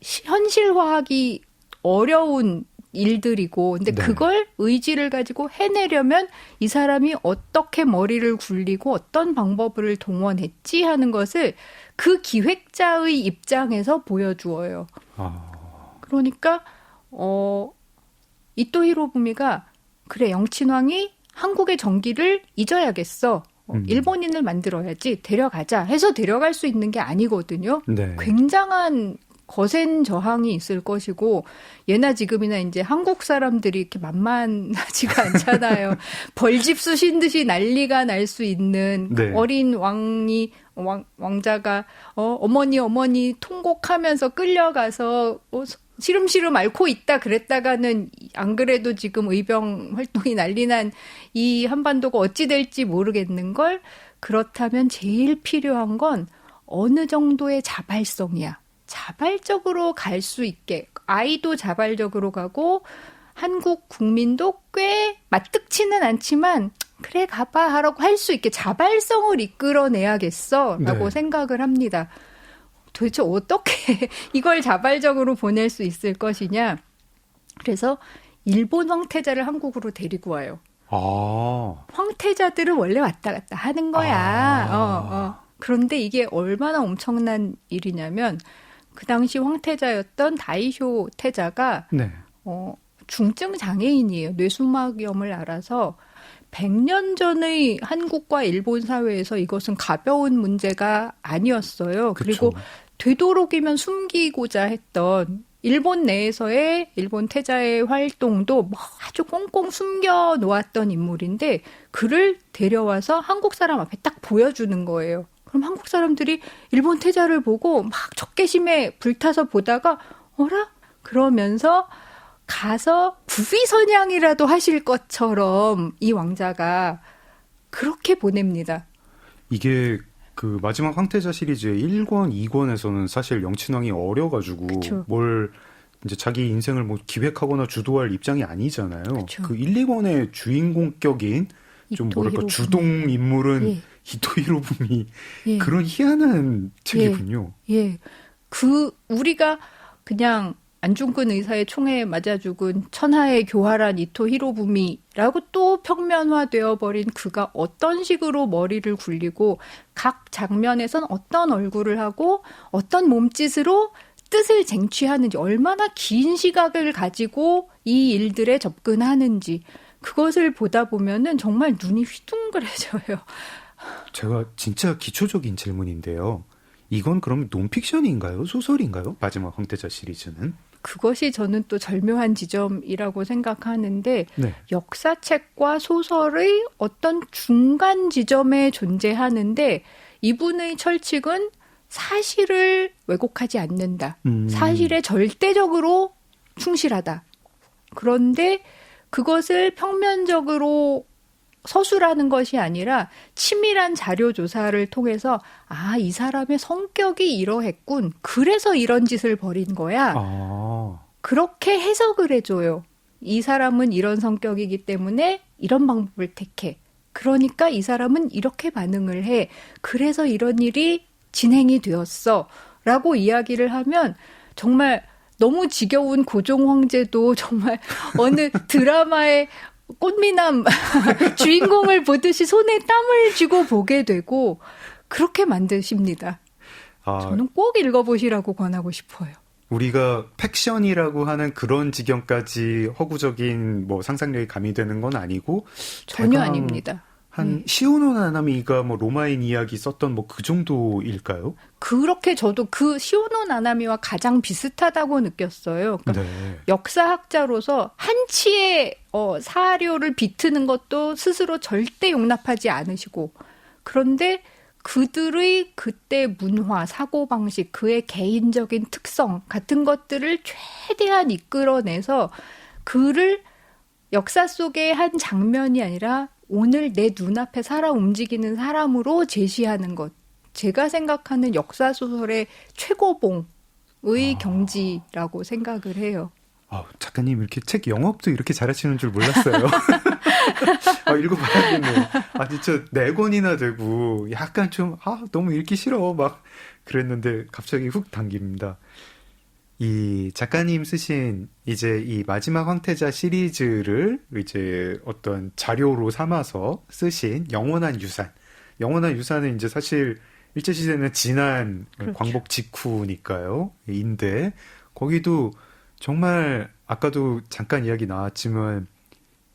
현실화하기 어려운 일들이고, 근데 그걸 의지를 가지고 해내려면 이 사람이 어떻게 머리를 굴리고 어떤 방법을 동원했지 하는 것을 그 기획자의 입장에서 보여주어요. 그러니까 이토 히로부미가 그래, 영친왕이 한국의 정기를 잊어야겠어. 일본인을 만들어야지, 데려가자 해서 데려갈 수 있는 게 아니거든요. 굉장한 거센 저항이 있을 것이고, 예나 지금이나 이제 한국 사람들이 이렇게 만만하지가 않잖아요. 벌집 쑤신 듯이 난리가 날 수 있는 어린 왕자가 어머니 통곡하면서 끌려가서 시름시름 앓고 있다 그랬다가는 안 그래도 지금 의병 활동이 난리난 이 한반도가 어찌 될지 모르겠는 걸. 그렇다면 제일 필요한 건 어느 정도의 자발성이야. 자발적으로 갈 수 있게, 아이도 자발적으로 가고 한국 국민도 꽤 맞득치는 않지만 그래 가봐 하라고 할 수 있게 자발성을 이끌어내야겠어 라고 네. 생각을 합니다. 도대체 어떻게 이걸 자발적으로 보낼 수 있을 것이냐. 그래서 일본 황태자를 한국으로 데리고 와요. 아, 황태자들은 원래 왔다 갔다 하는 거야. 그런데 이게 얼마나 엄청난 일이냐면 그 당시 황태자였던 다이쇼 태자가 네. 중증 장애인이에요. 뇌수막염을 앓아서 100년 전의 한국과 일본 사회에서 이것은 가벼운 문제가 아니었어요. 그리고 그쵸. 되도록이면 숨기고자 했던 일본 내에서의 일본 태자의 활동도 뭐 아주 꽁꽁 숨겨 놓았던 인물인데 그를 데려와서 한국 사람 앞에 딱 보여주는 거예요. 그럼 한국 사람들이 일본 태자를 보고 막 적개심에 불타서 보다가 어라? 그러면서 가서 부비선양이라도 하실 것처럼 이 왕자가 그렇게 보냅니다. 이게 그 마지막 황태자 시리즈의 1권, 2권에서는 사실 영친왕이 어려가지고 그쵸. 뭘 이제 자기 인생을 뭐 기획하거나 주도할 입장이 아니잖아요. 그쵸. 그 1, 2권의 주인공격인 좀 이토 뭐랄까 히로부미. 주동 인물은 예. 히토 히로부미 예. 그런 희한한 책이군요. 예. 우리가 그냥 안중근 의사의 총에 맞아 죽은 천하의 교활한 이토 히로부미라고 또 평면화되어 버린 그가 어떤 식으로 머리를 굴리고 각 장면에선 어떤 얼굴을 하고 어떤 몸짓으로 뜻을 쟁취하는지 얼마나 긴 시각을 가지고 이 일들에 접근하는지 그것을 보다 보면은 정말 눈이 휘둥그레져요. 제가 진짜 기초적인 질문인데요. 이건 그럼 논픽션인가요? 소설인가요? 마지막 황태자 시리즈는? 그것이 저는 또 절묘한 지점이라고 생각하는데 네. 역사책과 소설의 어떤 중간 지점에 존재하는데 이분의 철칙은 사실을 왜곡하지 않는다. 사실에 절대적으로 충실하다. 그런데 그것을 평면적으로 서술하는 것이 아니라 치밀한 자료 조사를 통해서 이 사람의 성격이 이러했군. 그래서 이런 짓을 벌인 거야. 그렇게 해석을 해줘요. 이 사람은 이런 성격이기 때문에 이런 방법을 택해. 그러니까 이 사람은 이렇게 반응을 해. 그래서 이런 일이 진행이 되었어. 라고 이야기를 하면 정말 너무 지겨운 고종 황제도 정말 어느 드라마의 꽃미남 주인공을 보듯이 손에 땀을 쥐고 보게 되고 그렇게 만드십니다. 저는 꼭 읽어보시라고 권하고 싶어요. 우리가 팩션이라고 하는 그런 지경까지 허구적인 뭐 상상력이 가미되는 건 아니고 전혀 아닙니다. 한 시오노 나나미가 뭐 로마인 이야기 썼던 뭐 그 정도일까요? 그렇게 저도 그 시오노 나나미와 가장 비슷하다고 느꼈어요. 그러니까 네. 역사학자로서 한치의 사료를 비트는 것도 스스로 절대 용납하지 않으시고 그런데 그들의 그때 문화, 사고방식, 그의 개인적인 특성 같은 것들을 최대한 이끌어내서 그를 역사 속의 한 장면이 아니라 오늘 내 눈앞에 살아 움직이는 사람으로 제시하는 것. 제가 생각하는 역사소설의 최고봉의 경지라고 생각을 해요. 작가님 이렇게 책 영업도 이렇게 잘하시는 줄 몰랐어요. 읽어봐야겠네요. 진짜 4권이나 되고 약간 좀 너무 읽기 싫어 막 그랬는데 갑자기 훅 당깁니다. 이 작가님 쓰신 이제 이 마지막 황태자 시리즈를 이제 어떤 자료로 삼아서 쓰신 영원한 유산. 영원한 유산은 이제 사실 일제시대는 지난 그렇죠. 광복 직후니까요. 인데 거기도 정말 아까도 잠깐 이야기 나왔지만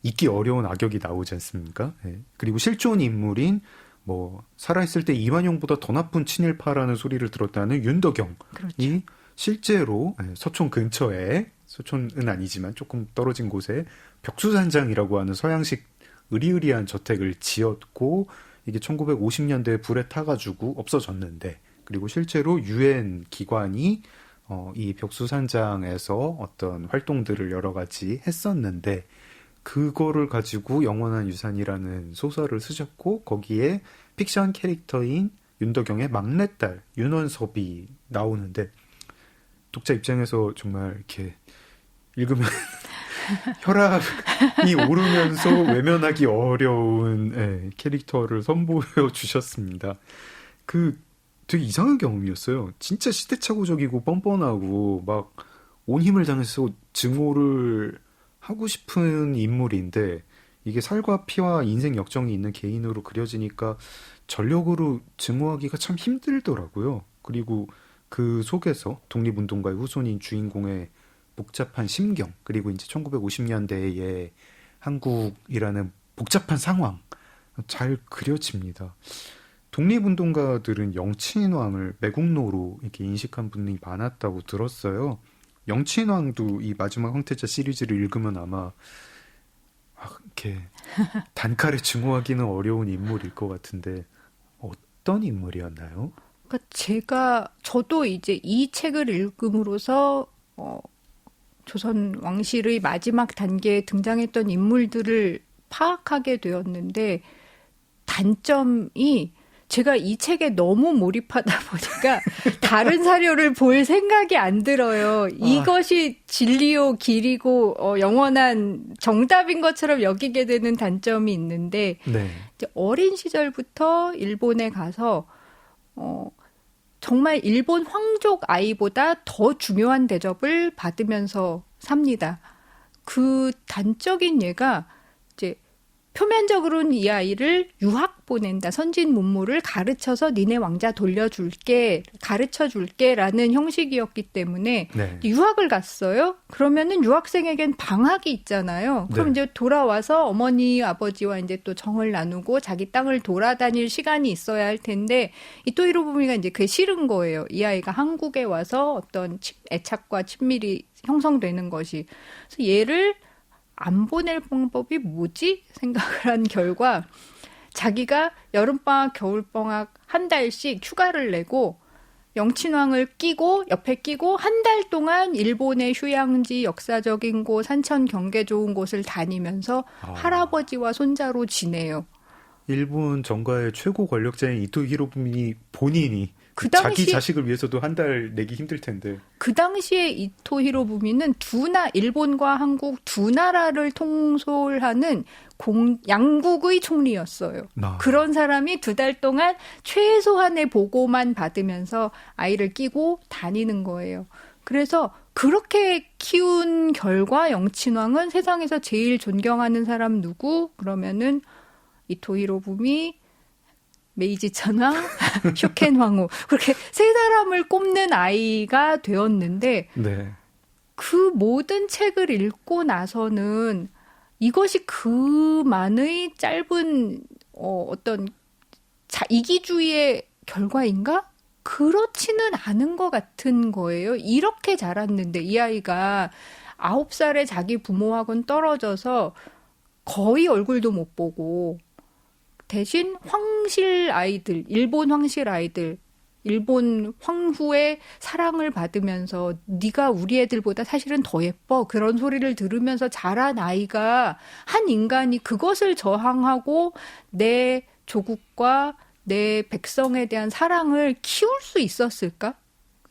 잊기 어려운 악역이 나오지 않습니까? 네. 그리고 실존 인물인 뭐 살아있을 때 이완용보다 더 나쁜 친일파라는 소리를 들었다는 윤덕영이 그렇죠. 실제로 서촌 근처에 서촌은 아니지만 조금 떨어진 곳에 벽수산장이라고 하는 서양식 으리으리한 저택을 지었고 이게 1950년대에 불에 타가지고 없어졌는데 그리고 실제로 유엔 기관이 이 벽수산장에서 어떤 활동들을 여러 가지 했었는데 그거를 가지고 영원한 유산이라는 소설을 쓰셨고 거기에 픽션 캐릭터인 윤덕영의 막내딸 윤원섭이 나오는데 독자 입장에서 정말 이렇게 읽으면 혈압이 오르면서 외면하기 어려운 캐릭터를 선보여 주셨습니다. 되게 이상한 경험이었어요. 진짜 시대착오적이고 뻔뻔하고 막 온 힘을 다해서 증오를 하고 싶은 인물인데 이게 살과 피와 인생 역정이 있는 개인으로 그려지니까 전력으로 증오하기가 참 힘들더라고요. 그리고 그 속에서 독립운동가의 후손인 주인공의 복잡한 심경, 그리고 이제 1950년대의 한국이라는 복잡한 상황 잘 그려집니다. 독립운동가들은 영친왕을 매국노로 이렇게 인식한 분이 많았다고 들었어요. 영친왕도 이 마지막 황태자 시리즈를 읽으면 아마 이렇게 단칼에 증오하기는 어려운 인물일 것 같은데 어떤 인물이었나요? 그러니까 저도 이제 이 책을 읽음으로써 조선 왕실의 마지막 단계에 등장했던 인물들을 파악하게 되었는데 단점이 제가 이 책에 너무 몰입하다 보니까 다른 사료를 볼 생각이 안 들어요. 이것이 진리요 길이고 영원한 정답인 것처럼 여기게 되는 단점이 있는데 네. 이제 어린 시절부터 일본에 가서 정말 일본 황족 아이보다 더 중요한 대접을 받으면서 삽니다. 그 단적인 예가 이제 표면적으로는 이 아이를 유학 보낸다. 선진 문물을 가르쳐서 니네 왕자 돌려줄게, 가르쳐줄게라는 형식이었기 때문에 네. 유학을 갔어요. 그러면은 유학생에겐 방학이 있잖아요. 그럼 네. 이제 돌아와서 어머니, 아버지와 이제 또 정을 나누고 자기 땅을 돌아다닐 시간이 있어야 할 텐데 이토 히로부미가 이제 그게 싫은 거예요. 이 아이가 한국에 와서 어떤 애착과 친밀이 형성되는 것이. 그래서 얘를 안 보낼 방법이 뭐지? 생각을 한 결과 자기가 여름방학, 겨울방학 한 달씩 휴가를 내고 영친왕을 옆에 끼고 한 달 동안 일본의 휴양지, 역사적인 곳, 산천 경계 좋은 곳을 다니면서 할아버지와 손자로 지내요. 일본 정가의 최고 권력자인 이토 히로부미 본인이 자기 자식을 위해서도 한 달 내기 힘들 텐데. 그 당시에 이토 히로부미는 일본과 한국 두 나라를 통솔하는 양국의 총리였어요. 그런 사람이 2달 동안 최소한의 보고만 받으면서 아이를 끼고 다니는 거예요. 그래서 그렇게 키운 결과 영친왕은 세상에서 제일 존경하는 사람 누구? 그러면은 이토 히로부미, 메이지 천황, 쇼켄 황후 그렇게 세 사람을 꼽는 아이가 되었는데 네. 그 모든 책을 읽고 나서는 이것이 그만의 짧은 어떤 이기주의의 결과인가? 그렇지는 않은 것 같은 거예요. 이렇게 자랐는데 이 아이가 9살에 자기 부모하고는 떨어져서 거의 얼굴도 못 보고 대신 황실 아이들, 일본 황실 아이들, 일본 황후의 사랑을 받으면서 네가 우리 애들보다 사실은 더 예뻐 그런 소리를 들으면서 자란 아이가 한 인간이 그것을 저항하고 내 조국과 내 백성에 대한 사랑을 키울 수 있었을까?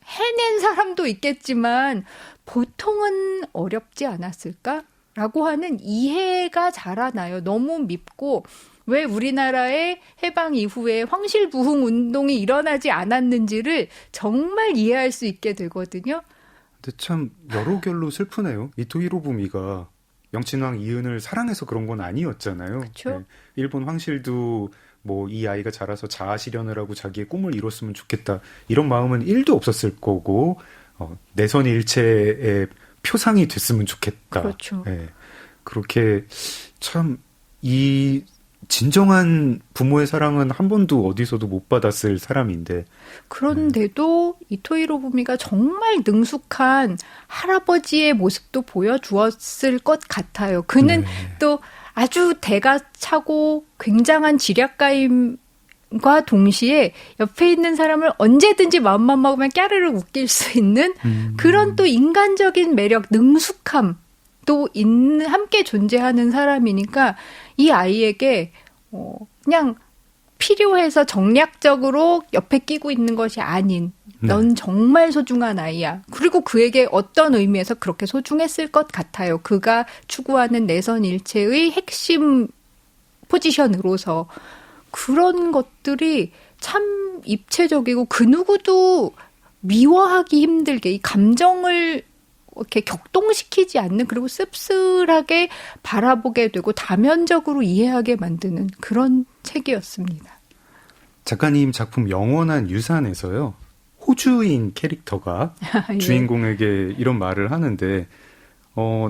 해낸 사람도 있겠지만 보통은 어렵지 않았을까? 라고 하는 이해가 자라나요. 너무 밉고 왜 우리나라의 해방 이후에 황실부흥 운동이 일어나지 않았는지를 정말 이해할 수 있게 되거든요. 근데 참 여러 결로 슬프네요. 이토 히로부미가 영친왕 이은을 사랑해서 그런 건 아니었잖아요. 그렇죠. 네. 일본 황실도 뭐 이 아이가 자라서 자아 실현을 하고 자기의 꿈을 이뤘으면 좋겠다. 이런 마음은 1도 없었을 거고 내선 일체의 표상이 됐으면 좋겠다. 그렇죠. 네. 그렇게 참 이 진정한 부모의 사랑은 한 번도 어디서도 못 받았을 사람인데 그런데도 이토 히로부미가 정말 능숙한 할아버지의 모습도 보여주었을 것 같아요. 그는 또 아주 대가 차고 굉장한 지략가인 과 동시에 옆에 있는 사람을 언제든지 마음만 먹으면 까르르 웃길 수 있는 그런 또 인간적인 매력, 능숙함도 함께 존재하는 사람이니까 이 아이에게 그냥 필요해서 정략적으로 옆에 끼고 있는 것이 아닌 넌 정말 소중한 아이야. 그리고 그에게 어떤 의미에서 그렇게 소중했을 것 같아요. 그가 추구하는 내선 일체의 핵심 포지션으로서 그런 것들이 참 입체적이고 그 누구도 미워하기 힘들게 이 감정을 이렇게 격동시키지 않는 그리고 씁쓸하게 바라보게 되고 다면적으로 이해하게 만드는 그런 책이었습니다. 작가님 작품 영원한 유산에서요. 호주인 캐릭터가 예. 주인공에게 이런 말을 하는데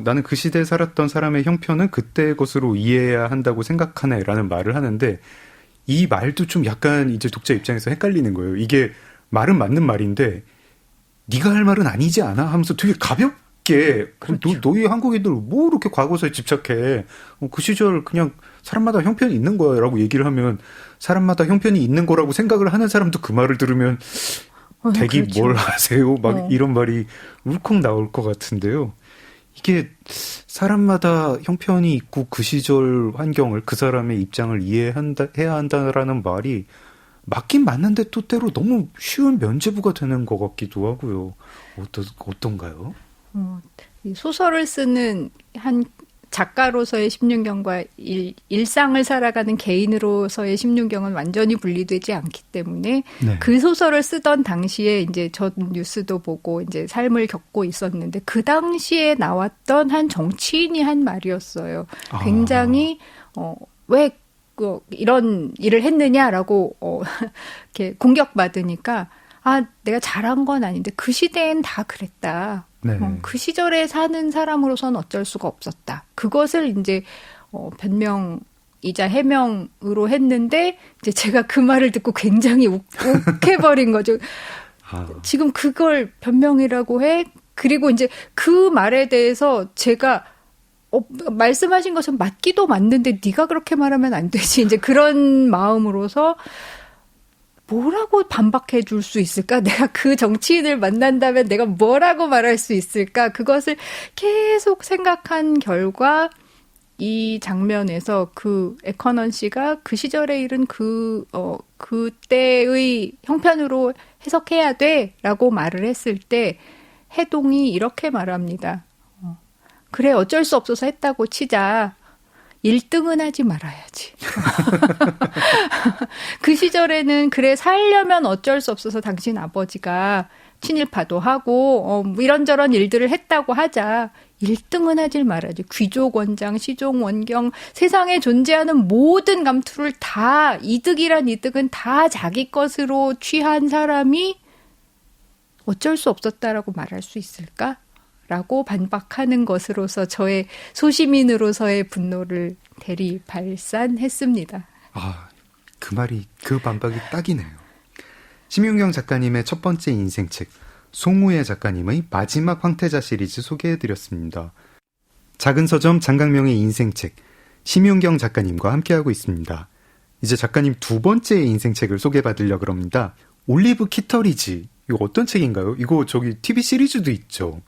나는 그 시대에 살았던 사람의 형편은 그때의 것으로 이해해야 한다고 생각하네 라는 말을 하는데 이 말도 좀 약간 이제 독자 입장에서 헷갈리는 거예요. 이게 말은 맞는 말인데 네가 할 말은 아니지 않아? 하면서 되게 가볍게 그렇죠. 너희 한국인들 뭐 이렇게 과거사에 집착해. 그 시절 그냥 사람마다 형편이 있는 거야 라고 얘기를 하면 사람마다 형편이 있는 거라고 생각을 하는 사람도 그 말을 들으면 대기 그렇죠. 뭘 하세요? 막 이런 말이 울컥 나올 것 같은데요. 이게 사람마다 형편이 있고 그 시절 환경을 그 사람의 입장을 해야 한다라는 말이 맞긴 맞는데 또 때로 너무 쉬운 면죄부가 되는 것 같기도 하고요. 어떤가요? 이 소설을 쓰는 한 작가로서의 16경과 일상을 살아가는 개인으로서의 16경은 완전히 분리되지 않기 때문에 네. 그 소설을 쓰던 당시에 이제 전 뉴스도 보고 이제 삶을 겪고 있었는데 그 당시에 나왔던 한 정치인이 한 말이었어요. 굉장히 왜 이런 일을 했느냐라고 이렇게 공격받으니까 내가 잘한 건 아닌데 그 시대엔 다 그랬다. 네. 그 시절에 사는 사람으로서는 어쩔 수가 없었다. 그것을 이제 변명이자 해명으로 했는데 이제 제가 그 말을 듣고 굉장히 욱해버린 거죠. 지금 그걸 변명이라고 해? 그리고 이제 그 말에 대해서 제가 말씀하신 것은 맞기도 맞는데 네가 그렇게 말하면 안 되지. 이제 그런 마음으로서 뭐라고 반박해 줄 수 있을까? 내가 그 정치인을 만난다면 내가 뭐라고 말할 수 있을까? 그것을 계속 생각한 결과 이 장면에서 그 에커넌 씨가 그 시절에 일은 그때의 형편으로 해석해야 돼라고 말을 했을 때 해동이 이렇게 말합니다. 그래 어쩔 수 없어서 했다고 치자. 1등은 하지 말아야지. 그 시절에는 그래 살려면 어쩔 수 없어서 당신 아버지가 친일파도 하고 이런저런 일들을 했다고 하자. 1등은 하질 말아야지. 귀족 원장, 시종 원경 세상에 존재하는 모든 감투를 다 이득이란 이득은 다 자기 것으로 취한 사람이 어쩔 수 없었다라고 말할 수 있을까? 라고 반박하는 것으로서 저의 소시민으로서의 분노를 대리 발산했습니다. 그 반박이 딱이네요. 심윤경 작가님의 첫 번째 인생책, 송우혜 작가님의 마지막 황태자 시리즈 소개해드렸습니다. 작은 서점 장강명의 인생책, 심윤경 작가님과 함께하고 있습니다. 이제 작가님 두 번째 인생책을 소개받으려고 합니다. 올리브 키터리지. 이거 어떤 책인가요? 이거 TV 시리즈도 있죠.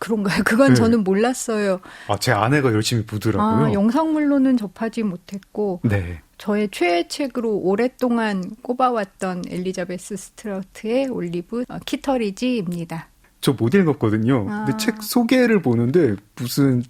그런가요? 그건 네. 저는 몰랐어요. 제 아내가 열심히 보더라고요. 영상물로는 접하지 못했고 네. 저의 최애 책으로 오랫동안 꼽아왔던 엘리자베스 스트라우트의 올리브 키터리지입니다. 저 못 읽었거든요. 근데 책 소개를 보는데 무슨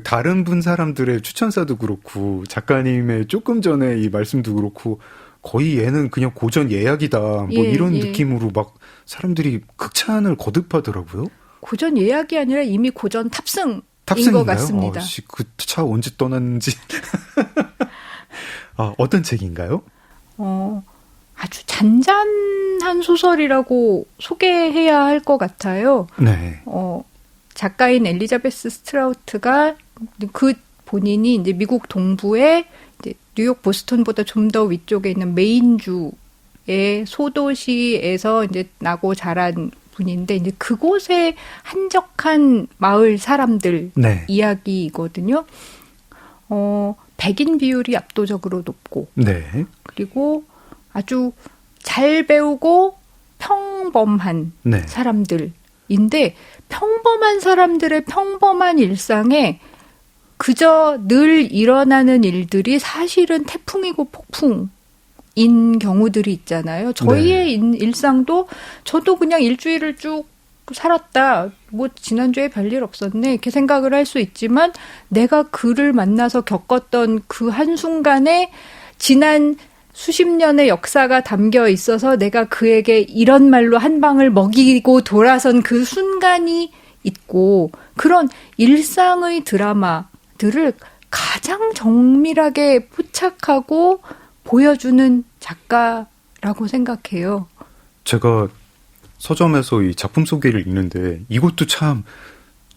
다른 분 사람들의 추천사도 그렇고 작가님의 조금 전에 이 말씀도 그렇고 거의 얘는 그냥 고전 예약이다. 이런 느낌으로 막 사람들이 극찬을 거듭하더라고요. 고전 예약이 아니라 이미 고전 탑승인 것 같습니다. 그 차 언제 떠났는지. 어떤 책인가요? 아주 잔잔한 소설이라고 소개해야 할 것 같아요. 네. 작가인 엘리자베스 스트라우트가 그 본인이 이제 미국 동부의 이제 뉴욕 보스턴보다 좀 더 위쪽에 있는 메인주의 소도시에서 이제 나고 자란 분인데 이제 그곳의 한적한 마을 사람들 네. 이야기이거든요. 백인 비율이 압도적으로 높고 네. 그리고 아주 잘 배우고 평범한 네. 사람들인데 평범한 사람들의 평범한 일상에 그저 늘 일어나는 일들이 사실은 태풍이고 폭풍인 경우들이 있잖아요. 저희의 일상도 저도 그냥 일주일을 쭉 살았다. 뭐 지난주에 별일 없었네. 이렇게 생각을 할 수 있지만 내가 그를 만나서 겪었던 그 한순간에 지난 수십 년의 역사가 담겨 있어서 내가 그에게 이런 말로 한 방을 먹이고 돌아선 그 순간이 있고 그런 일상의 드라마들을 가장 정밀하게 포착하고 보여주는 작가라고 생각해요. 제가 서점에서 이 작품 소개를 읽는데 이것도 참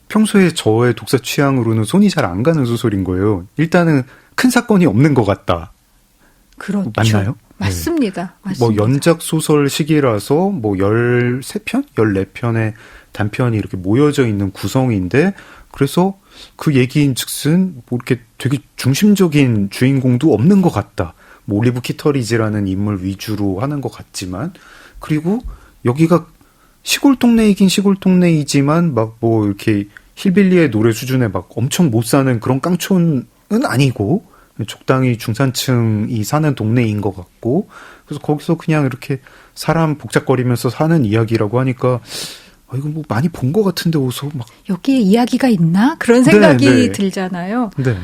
평소에 저의 독서 취향으로는 손이 잘 안 가는 소설인 거예요. 일단은 큰 사건이 없는 것 같다. 그렇죠. 맞나요? 맞습니다. 네. 뭐 연작 소설 시기라서 뭐 13편? 14편의 단편이 이렇게 모여져 있는 구성인데 그래서 그 얘기인 즉슨 뭐 이렇게 되게 중심적인 주인공도 없는 것 같다. 뭐 올리브 키터리지라는 인물 위주로 하는 것 같지만 그리고 여기가 시골 동네이긴 시골 동네이지만 막 뭐 이렇게 힐빌리의 노래 수준에 막 엄청 못 사는 그런 깡촌은 아니고 적당히 중산층이 사는 동네인 것 같고 그래서 거기서 그냥 이렇게 사람 복잡거리면서 사는 이야기라고 하니까 이거 뭐 많이 본 것 같은데 어서 막 여기에 이야기가 있나? 그런 생각이 들잖아요. 네.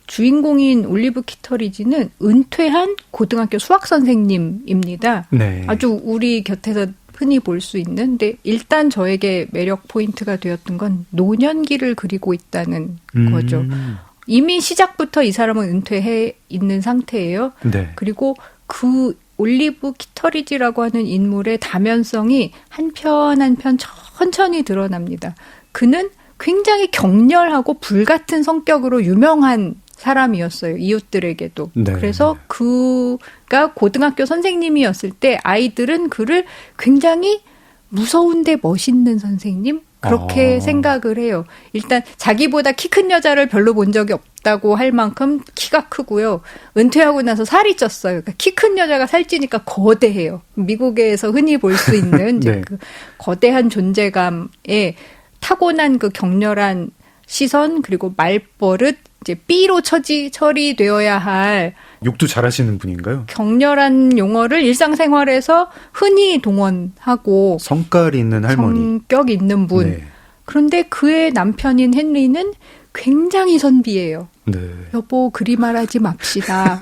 주인공인 올리브 키터리지는 은퇴한 고등학교 수학 선생님입니다. 네. 아주 우리 곁에서 흔히 볼 수 있는, 근데 일단 저에게 매력 포인트가 되었던 건 노년기를 그리고 있다는 거죠. 이미 시작부터 이 사람은 은퇴해 있는 상태예요. 네. 그리고 그 올리브 키터리지라고 하는 인물의 다면성이 한 편 한 편 천천히 드러납니다. 그는 굉장히 격렬하고 불같은 성격으로 유명한 사람이었어요. 이웃들에게도. 네. 그래서 그가 고등학교 선생님이었을 때 아이들은 그를 굉장히 무서운데 멋있는 선생님? 그렇게 생각을 해요. 일단 자기보다 키 큰 여자를 별로 본 적이 없다고 할 만큼 키가 크고요. 은퇴하고 나서 살이 쪘어요. 그러니까 키 큰 여자가 살찌니까 거대해요. 미국에서 흔히 볼 수 있는 네. 그 거대한 존재감에 타고난 그 격렬한 시선 그리고 말버릇 이제 B로 처리되어야 할 욕도 잘하시는 분인가요? 격렬한 용어를 일상생활에서 흔히 동원하고 성깔 있는 할머니. 성격 있는 분. 네. 그런데 그의 남편인 헨리는 굉장히 선비예요. 네. 여보 그리 말하지 맙시다.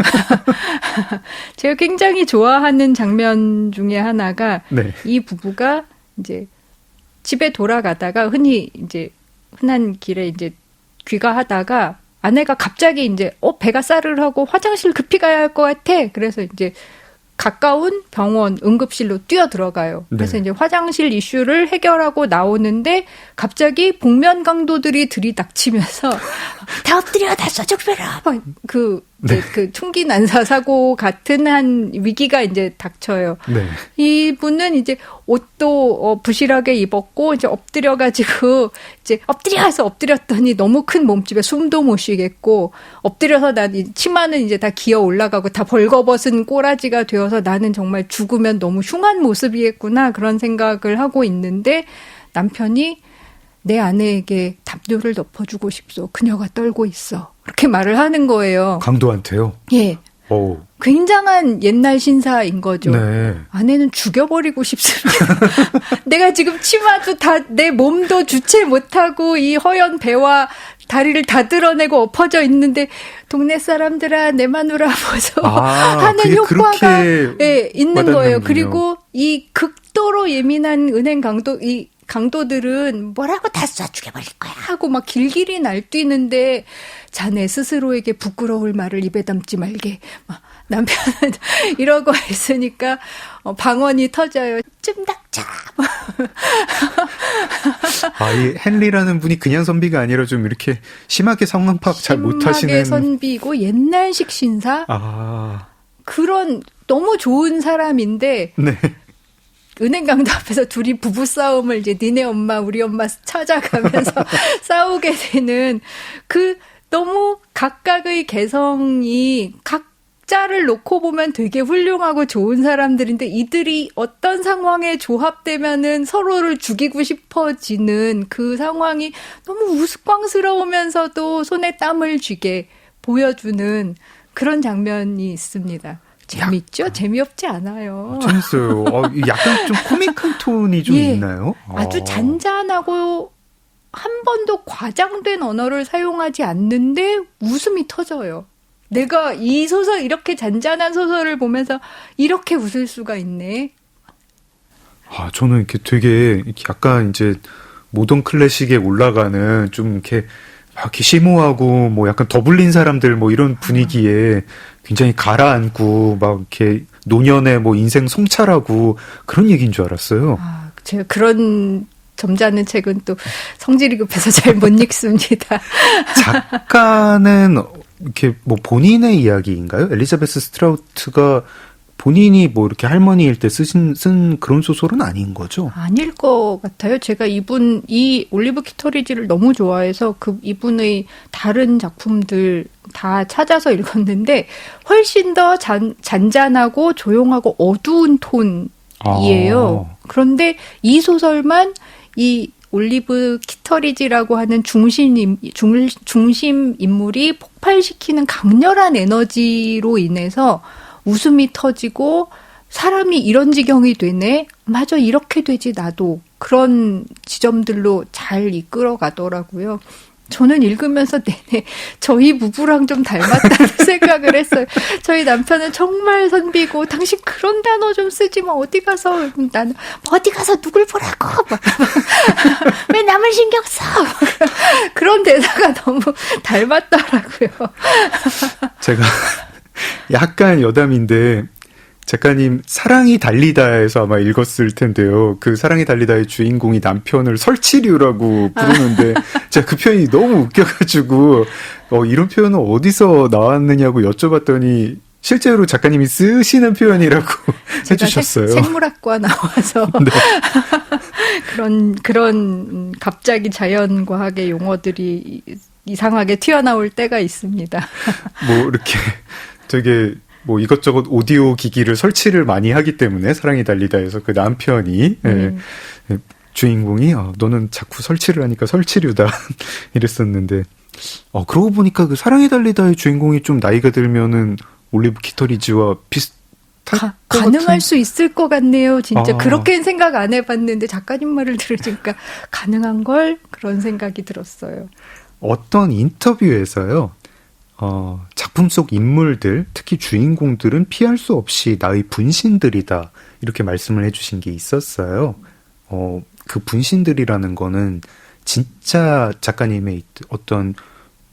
제가 굉장히 좋아하는 장면 중에 하나가 네. 이 부부가 이제 집에 돌아가다가 흔히 이제 흔한 길에 이제 귀가하다가 아내가 갑자기 이제 배가 싸르르하고 화장실 급히 가야 할 것 같아. 그래서 이제 가까운 병원 응급실로 뛰어 들어가요. 그래서 네. 이제 화장실 이슈를 해결하고 나오는데 갑자기 복면 강도들이 들이닥치면서 다 엎드려 다 써죽여라. 그 총기 난사 사고 같은 한 위기가 이제 닥쳐요. 네. 이분은 이제 옷도 부실하게 입었고 이제 엎드려가지고 이제 엎드려서 엎드렸더니 너무 큰 몸집에 숨도 못 쉬겠고 엎드려서 치마는 이제 다 기어 올라가고 다 벌거벗은 꼬라지가 되어서 나는 정말 죽으면 너무 흉한 모습이겠구나 그런 생각을 하고 있는데 남편이 내 아내에게 담요를 덮어주고 싶소. 그녀가 떨고 있어. 그렇게 말을 하는 거예요. 강도한테요? 예. 오. 굉장한 옛날 신사인 거죠. 네. 아내는 죽여버리고 싶습니다. 내가 지금 치마도 다 내 몸도 주체 못하고 이 허연 배와 다리를 다 드러내고 엎어져 있는데 동네 사람들아 내 마누라 보소 하는 효과가 예, 있는 거예요. 그리고 이 극도로 예민한 은행 강도들은 뭐라고 다 쏴 죽여버릴 거야 하고 막 길길이 날뛰는데 자네 스스로에게 부끄러울 말을 입에 담지 말게. 막 남편은 이러고 있으니까 방언이 터져요. 좀 닥쳐. 이 헨리라는 분이 그냥 선비가 아니라 좀 이렇게 심하게 상황 파악 잘 못하시는. 심하게 선비고 옛날식 신사. 그런 너무 좋은 사람인데. 네. 은행 강도 앞에서 둘이 부부싸움을 이제 니네 엄마 우리 엄마 찾아가면서 싸우게 되는 그 너무 각각의 개성이 각자 각자를 놓고 보면 되게 훌륭하고 좋은 사람들인데 이들이 어떤 상황에 조합되면은 서로를 죽이고 싶어지는 그 상황이 너무 우스꽝스러우면서도 손에 땀을 쥐게 보여주는 그런 장면이 있습니다. 재밌죠? 재미없지 않아요. 재밌어요. 약간 좀 코믹한 톤이 좀 예, 있나요? 아주 잔잔하고 한 번도 과장된 언어를 사용하지 않는데 웃음이 터져요. 내가 이 소설, 이렇게 잔잔한 소설을 보면서 이렇게 웃을 수가 있네. 저는 이렇게 되게 이렇게 약간 이제 모던 클래식에 올라가는 좀 이렇게 막 이렇게 심오하고 뭐 약간 더블린 사람들 뭐 이런 분위기에 굉장히 가라앉고 막 이렇게 노년의 뭐 인생 성찰하고 그런 얘기인 줄 알았어요. 제가 그런 점잖은 책은 또 성질이 급해서 잘 못 읽습니다. 작가는 이렇게 뭐 본인의 이야기인가요? 엘리자베스 스트라우트가 본인이 뭐 이렇게 할머니일 때 쓴 그런 소설은 아닌 거죠? 아닐 것 같아요. 제가 이 올리브 키터리지를 너무 좋아해서 이분의 다른 작품들 다 찾아서 읽었는데 훨씬 더 잔잔하고 조용하고 어두운 톤이에요. 그런데 이 소설만 이 올리브 키터리지라고 하는 중심 인물이 폭발시키는 강렬한 에너지로 인해서 웃음이 터지고 사람이 이런 지경이 되네. 맞아, 이렇게 되지 나도. 그런 지점들로 잘 이끌어 가더라고요. 저는 읽으면서 내내 저희 부부랑 좀 닮았다는 생각을 했어요. 저희 남편은 정말 선비고 당신 그런 단어 좀 쓰지 마. 어디 가서 나는 어디 가서 누굴 보라고 왜 남을 신경 써. 그런 대사가 너무 닮았더라고요. 제가 약간 여담인데 작가님 사랑이 달리다에서 아마 읽었을 텐데요. 그 사랑이 달리다의 주인공이 남편을 설치류라고 부르는데 제가 그 표현이 너무 웃겨가지고 이런 표현은 어디서 나왔느냐고 여쭤봤더니 실제로 작가님이 쓰시는 표현이라고 해주셨어요. 생물학과 나와서 네. 그런 갑자기 자연과학의 용어들이 이상하게 튀어나올 때가 있습니다. 뭐 이렇게 되게 뭐 이것저것 오디오 기기를 설치를 많이 하기 때문에 사랑이 달리다에서 그 남편이 주인공이 너는 자꾸 설치를 하니까 설치류다 이랬었는데 그러고 보니까 그 사랑이 달리다의 주인공이 좀 나이가 들면은 올리브 키터리지와 비슷할 가능할 수 있을 것 같네요. 진짜 그렇게는 생각 안 해봤는데 작가님 말을 들으니까 가능한 걸 그런 생각이 들었어요. 어떤 인터뷰에서요. 작품 속 인물들, 특히 주인공들은 피할 수 없이 나의 분신들이다. 이렇게 말씀을 해주신 게 있었어요. 그 분신들이라는 거는 진짜 작가님의 어떤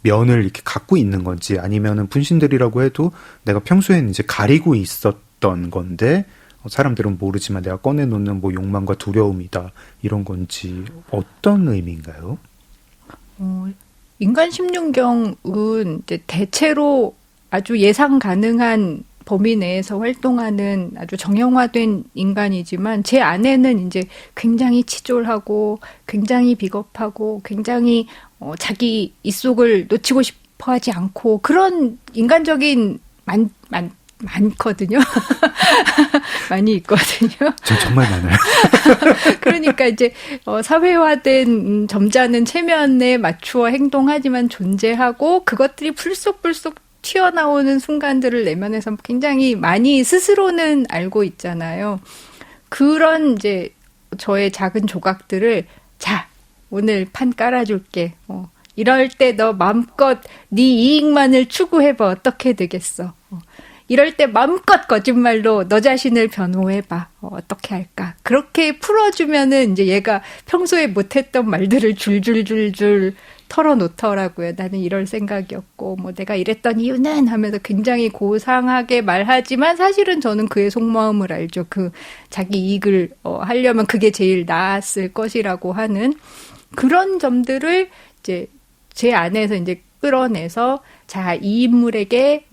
면을 이렇게 갖고 있는 건지 아니면은 분신들이라고 해도 내가 평소에는 이제 가리고 있었던 건데 사람들은 모르지만 내가 꺼내놓는 뭐 욕망과 두려움이다. 이런 건지 어떤 의미인가요? 인간 16경은 이제 대체로 아주 예상 가능한 범위 내에서 활동하는 아주 정형화된 인간이지만 제 안에는 이제 굉장히 치졸하고 굉장히 비겁하고 굉장히 자기 입속을 놓치고 싶어 하지 않고 그런 인간적인 많거든요. 많이 있거든요. 정말 많아요. 그러니까 이제 사회화된 점잖은 체면에 맞추어 행동하지만 존재하고 그것들이 불쑥불쑥 튀어나오는 순간들을 내면에서 굉장히 많이 스스로는 알고 있잖아요. 그런 이제 저의 작은 조각들을 자, 오늘 판 깔아줄게. 이럴 때 너 마음껏 네 이익만을 추구해봐. 어떻게 되겠어? 이럴 때 마음껏 거짓말로 너 자신을 변호해봐. 어떻게 할까? 그렇게 풀어주면은 이제 얘가 평소에 못했던 말들을 줄줄줄줄 털어놓더라고요. 나는 이럴 생각이었고, 뭐 내가 이랬던 이유는 하면서 굉장히 고상하게 말하지만 사실은 저는 그의 속마음을 알죠. 그 자기 이익을 하려면 그게 제일 나았을 것이라고 하는 그런 점들을 이제 제 안에서 이제 끌어내서 자, 이 인물에게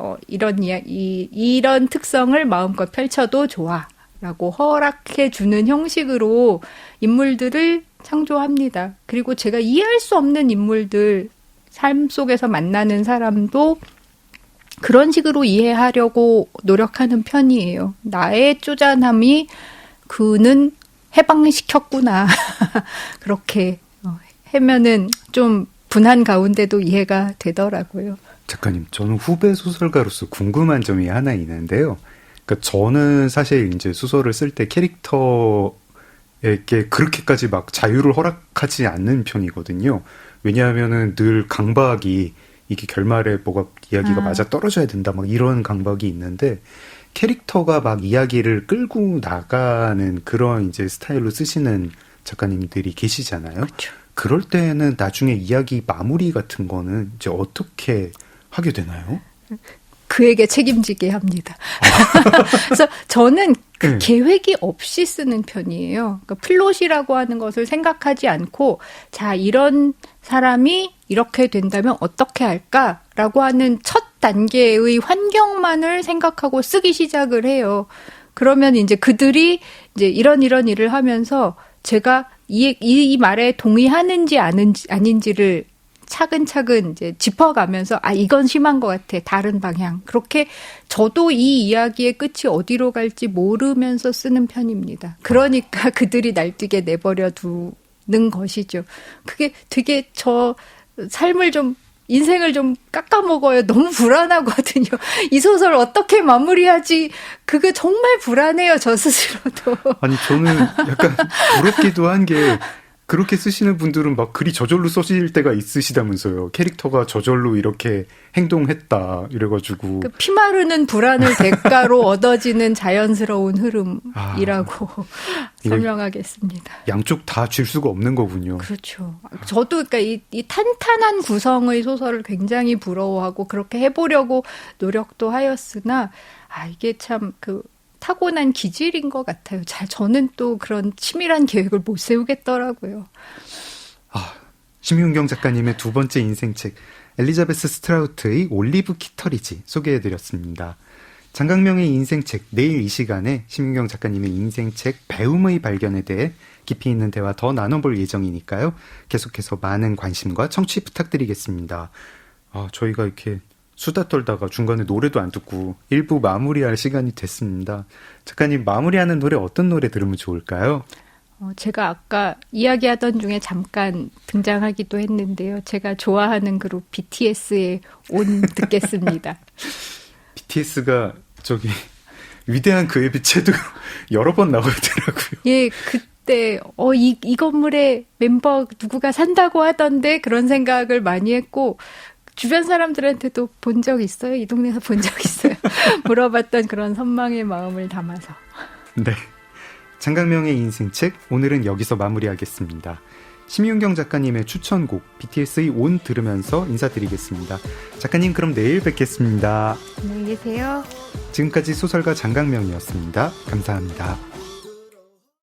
이런 특성을 마음껏 펼쳐도 좋아라고 허락해 주는 형식으로 인물들을 창조합니다. 그리고 제가 이해할 수 없는 인물들, 삶 속에서 만나는 사람도 그런 식으로 이해하려고 노력하는 편이에요. 나의 쪼잔함이 그는 해방시켰구나. 그렇게 하면은 좀 분한 가운데도 이해가 되더라고요. 작가님, 저는 후배 소설가로서 궁금한 점이 하나 있는데요. 그러니까 저는 사실 이제 소설을 쓸 때 캐릭터에게 그렇게까지 막 자유를 허락하지 않는 편이거든요. 왜냐하면은 늘 강박이 이게 결말에 뭐가 이야기가 맞아 떨어져야 된다 막 이런 강박이 있는데 캐릭터가 막 이야기를 끌고 나가는 그런 이제 스타일로 쓰시는 작가님들이 계시잖아요. 그렇죠. 그럴 때는 나중에 이야기 마무리 같은 거는 이제 어떻게 하게 되나요? 그에게 책임지게 합니다. 그래서 저는 그 네. 계획이 없이 쓰는 편이에요. 그러니까 플롯이라고 하는 것을 생각하지 않고 자 이런 사람이 이렇게 된다면 어떻게 할까라고 하는 첫 단계의 환경만을 생각하고 쓰기 시작을 해요. 그러면 이제 그들이 이제 이런 일을 하면서 제가 이 말에 동의하는지 아닌지를 차근차근 이제 짚어가면서 이건 심한 것 같아. 다른 방향. 그렇게 저도 이 이야기의 끝이 어디로 갈지 모르면서 쓰는 편입니다. 그러니까 그들이 날뛰게 내버려 두는 것이죠. 그게 되게 저 삶을 좀 인생을 좀 깎아먹어요. 너무 불안하거든요. 이 소설 어떻게 마무리하지? 그게 정말 불안해요. 저 스스로도. 아니 저는 약간 부럽기도 한 게 그렇게 쓰시는 분들은 막 글이 저절로 써질 때가 있으시다면서요. 캐릭터가 저절로 이렇게 행동했다 이래가지고. 그 피마르는 불안을 대가로 얻어지는 자연스러운 흐름이라고 설명하겠습니다. 양쪽 다 줄 수가 없는 거군요. 그렇죠. 저도 그러니까 이 탄탄한 구성의 소설을 굉장히 부러워하고 그렇게 해보려고 노력도 하였으나 이게 참 타고난 기질인 것 같아요. 저는 또 그런 치밀한 계획을 못 세우겠더라고요. 심윤경 작가님의 두 번째 인생책 엘리자베스 스트라우트의 올리브 키터리지 소개해드렸습니다. 장강명의 인생책 내일 이 시간에 심윤경 작가님의 인생책 배움의 발견에 대해 깊이 있는 대화 더 나눠볼 예정이니까요. 계속해서 많은 관심과 청취 부탁드리겠습니다. 저희가 이렇게 수다 떨다가 중간에 노래도 안 듣고 1부 마무리할 시간이 됐습니다. 작가님 마무리하는 노래 어떤 노래 들으면 좋을까요? 제가 아까 이야기하던 중에 잠깐 등장하기도 했는데요. 제가 좋아하는 그룹 BTS의 온 듣겠습니다. BTS가 위대한 그의 빛에도 여러 번 나오더라고요. 예, 그때 이 건물에 멤버 누구가 산다고 하던데 그런 생각을 많이 했고 주변 사람들한테도 본 적 있어요? 이 동네에서 본 적 있어요? 물어봤던 그런 선망의 마음을 담아서. 네. 장강명의 인생책 오늘은 여기서 마무리하겠습니다. 심윤경 작가님의 추천곡 BTS의 온 들으면서 인사드리겠습니다. 작가님 그럼 내일 뵙겠습니다. 안녕히 계세요. 지금까지 소설가 장강명이었습니다. 감사합니다.